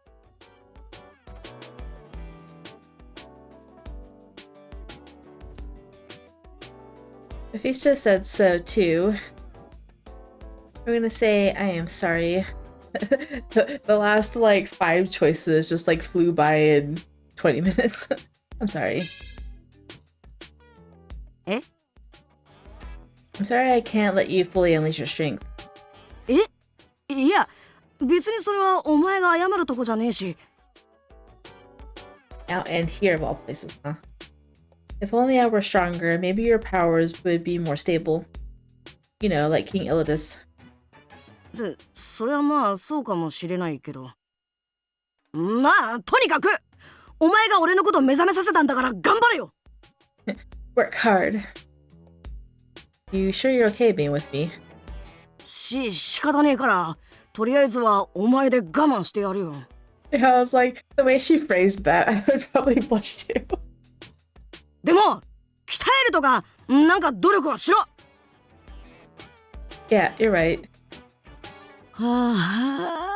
[SPEAKER 1] Mephisto said so too. We're gonna say I am sorry. The last like 5 choices just like flew by in 20 minutes. I'm sorry.
[SPEAKER 12] Eh?
[SPEAKER 1] I'm sorry I can't let you fully unleash your strength.
[SPEAKER 12] え？いや、別にそれはお前が謝るとこじゃねえし。
[SPEAKER 1] Out and here of all places, huh? If only I were stronger, maybe your powers would be more stable. You know, like King Illidus.
[SPEAKER 12] それはまあそうかもしれないけど。まあ、とにかくお前が俺のことを目覚めさせたんだから頑張れよ。
[SPEAKER 1] Work hard. You sure you're okay being with me?
[SPEAKER 12] 仕方ねえから、とりあえずはお前で我慢してやるよ。
[SPEAKER 1] Yeah, I was like, the way she phrased that, I would probably blush too.
[SPEAKER 12] でも、鍛えるとか、なんか努力はしろ。
[SPEAKER 1] Yeah, you're right.
[SPEAKER 12] はあ、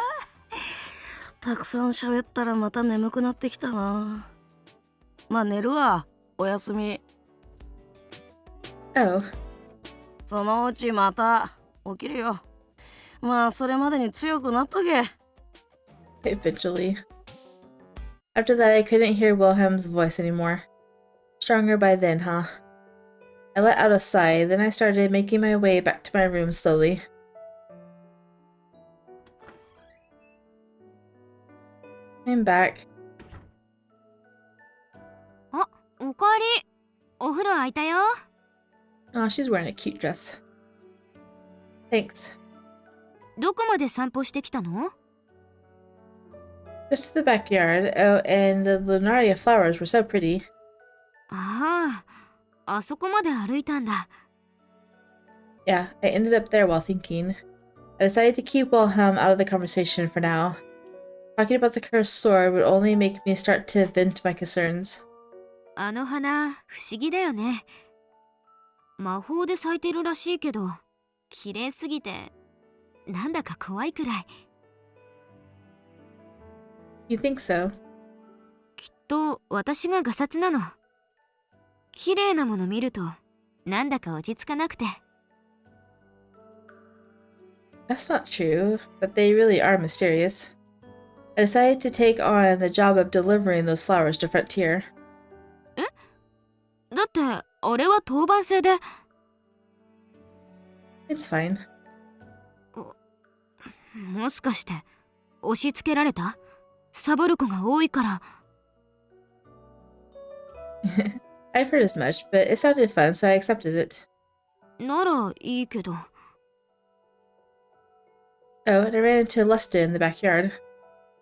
[SPEAKER 12] たくさん喋ったらまた眠くなってきたな。まあ寝るわ。おやすみ。
[SPEAKER 1] Oh.
[SPEAKER 12] そのうちまた起きるよ。まあそれまでに強くなっとけ。
[SPEAKER 1] Eventually. After that, I couldn't hear Wilhelm's voice anymore. Stronger by then, huh? I let out a sigh, then I started making my way back to my room slowly. I'm back.
[SPEAKER 2] あ、おかえり。お風呂空いたよ。
[SPEAKER 1] Oh, she's wearing a cute dress. Thanks.
[SPEAKER 2] どこまで散歩してきたの？
[SPEAKER 1] Just to the backyard. Oh, and the lunaria flowers were so pretty.
[SPEAKER 2] ああ、あそこまで歩いたんだ。
[SPEAKER 1] Yeah, I ended up there while thinking. I decided to keep Wilhelm out of the conversation for now. Talking about the cursed sword would only make me start to vent my concerns.
[SPEAKER 2] あの花、不思議だよね。魔法で咲いてるらしいけど、綺麗すぎて、なんだか怖いくらい。
[SPEAKER 1] You think so?
[SPEAKER 2] きっと私がガサツなの。綺麗なもの見ると、なんだか落ち着かなくて。
[SPEAKER 1] That's not true, but they really are mysterious. I decided to take on the job of delivering those flowers to Frontier.
[SPEAKER 2] え？だって、あれは当番制で。
[SPEAKER 1] It's fine.
[SPEAKER 2] もしかして、押し付けられた？サボる子が多いから。
[SPEAKER 1] I've heard as much, but it sounded fun, so I accepted it.
[SPEAKER 2] ならいいけど。
[SPEAKER 1] Oh, and I ran into Lustin in the backyard.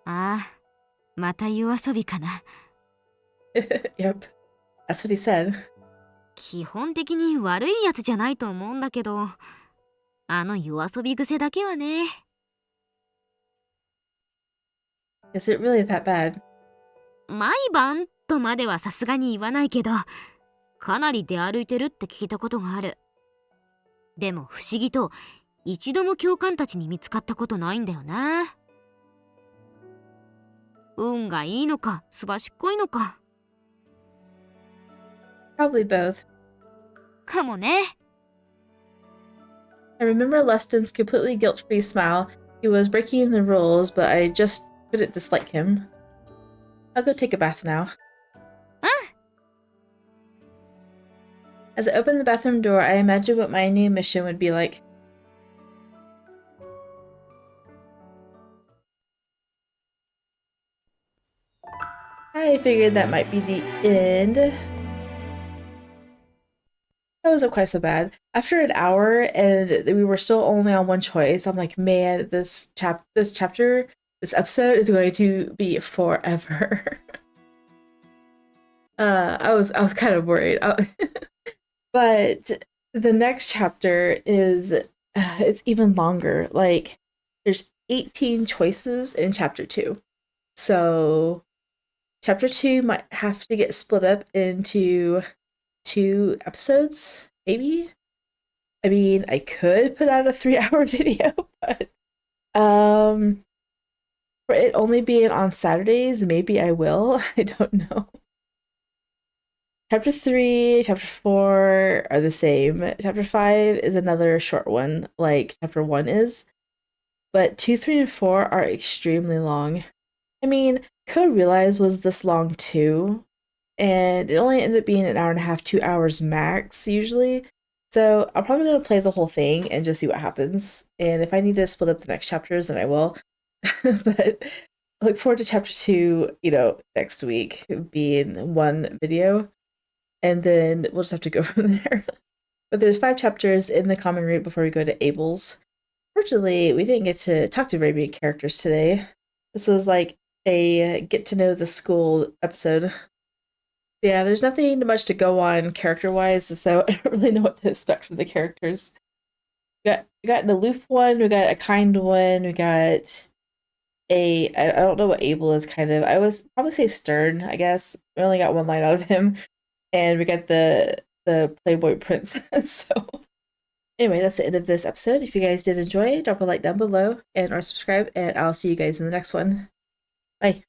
[SPEAKER 2] ああ、また夜遊びかな。
[SPEAKER 1] Yep, that's what he said.
[SPEAKER 2] 基本的に悪いやつじゃないと思うんだけど、あの夜遊び癖だけはね。
[SPEAKER 1] Is it really that bad?
[SPEAKER 2] 毎晩とまではさすがに言わないけど、かなり出歩いてるって聞いたことがある。でも不思議と、一度も教官たちに見つかったことないんだよな。運がいいのか、すばしっこいのか。
[SPEAKER 1] Probably both.
[SPEAKER 2] かもね。
[SPEAKER 1] I remember Lustin's completely guilt-free smile. He was breaking the rules, but I just couldn't dislike him. I'll go take a bath now. As I opened the bathroom door, I imagined what my new mission would be like. I figured that might be the end. That wasn't quite so bad. After an hour and we were still only on one choice, I'm like, man, this episode is going to be forever. I was kind of worried. But the next chapter is it's even longer. Like there's 18 choices in chapter 2. So chapter 2 might have to get split up into 2 episodes, maybe. I mean, I could put out a 3-hour video, but for it only being on Saturdays, maybe I will. I don't know. Chapter 3, Chapter 4 are the same. Chapter 5 is another short one, like Chapter 1 is. But 2, 3, and 4 are extremely long. I mean, Code Realize was this long too, and it only ended up being an hour and a half, 2 hours max usually. So I'm probably going to play the whole thing and just see what happens. And if I need to split up the next chapters, then I will. But I look forward to Chapter 2, next week being one video. And then we'll just have to go from there. But there's 5 chapters in the common route before we go to Abel's. Fortunately, we didn't get to talk to very many characters today. This was like a get to know the school episode. Yeah, there's nothing much to go on character-wise, so I don't really know what to expect from the characters. We got an aloof one, we got a kind one, we got I don't know what Abel is kind of. I was probably say stern, I guess. We only got one line out of him. And we got the Playboy Prince. So anyway, that's the end of this episode. If you guys did enjoy, drop a like down below or subscribe, and I'll see you guys in the next one. Bye.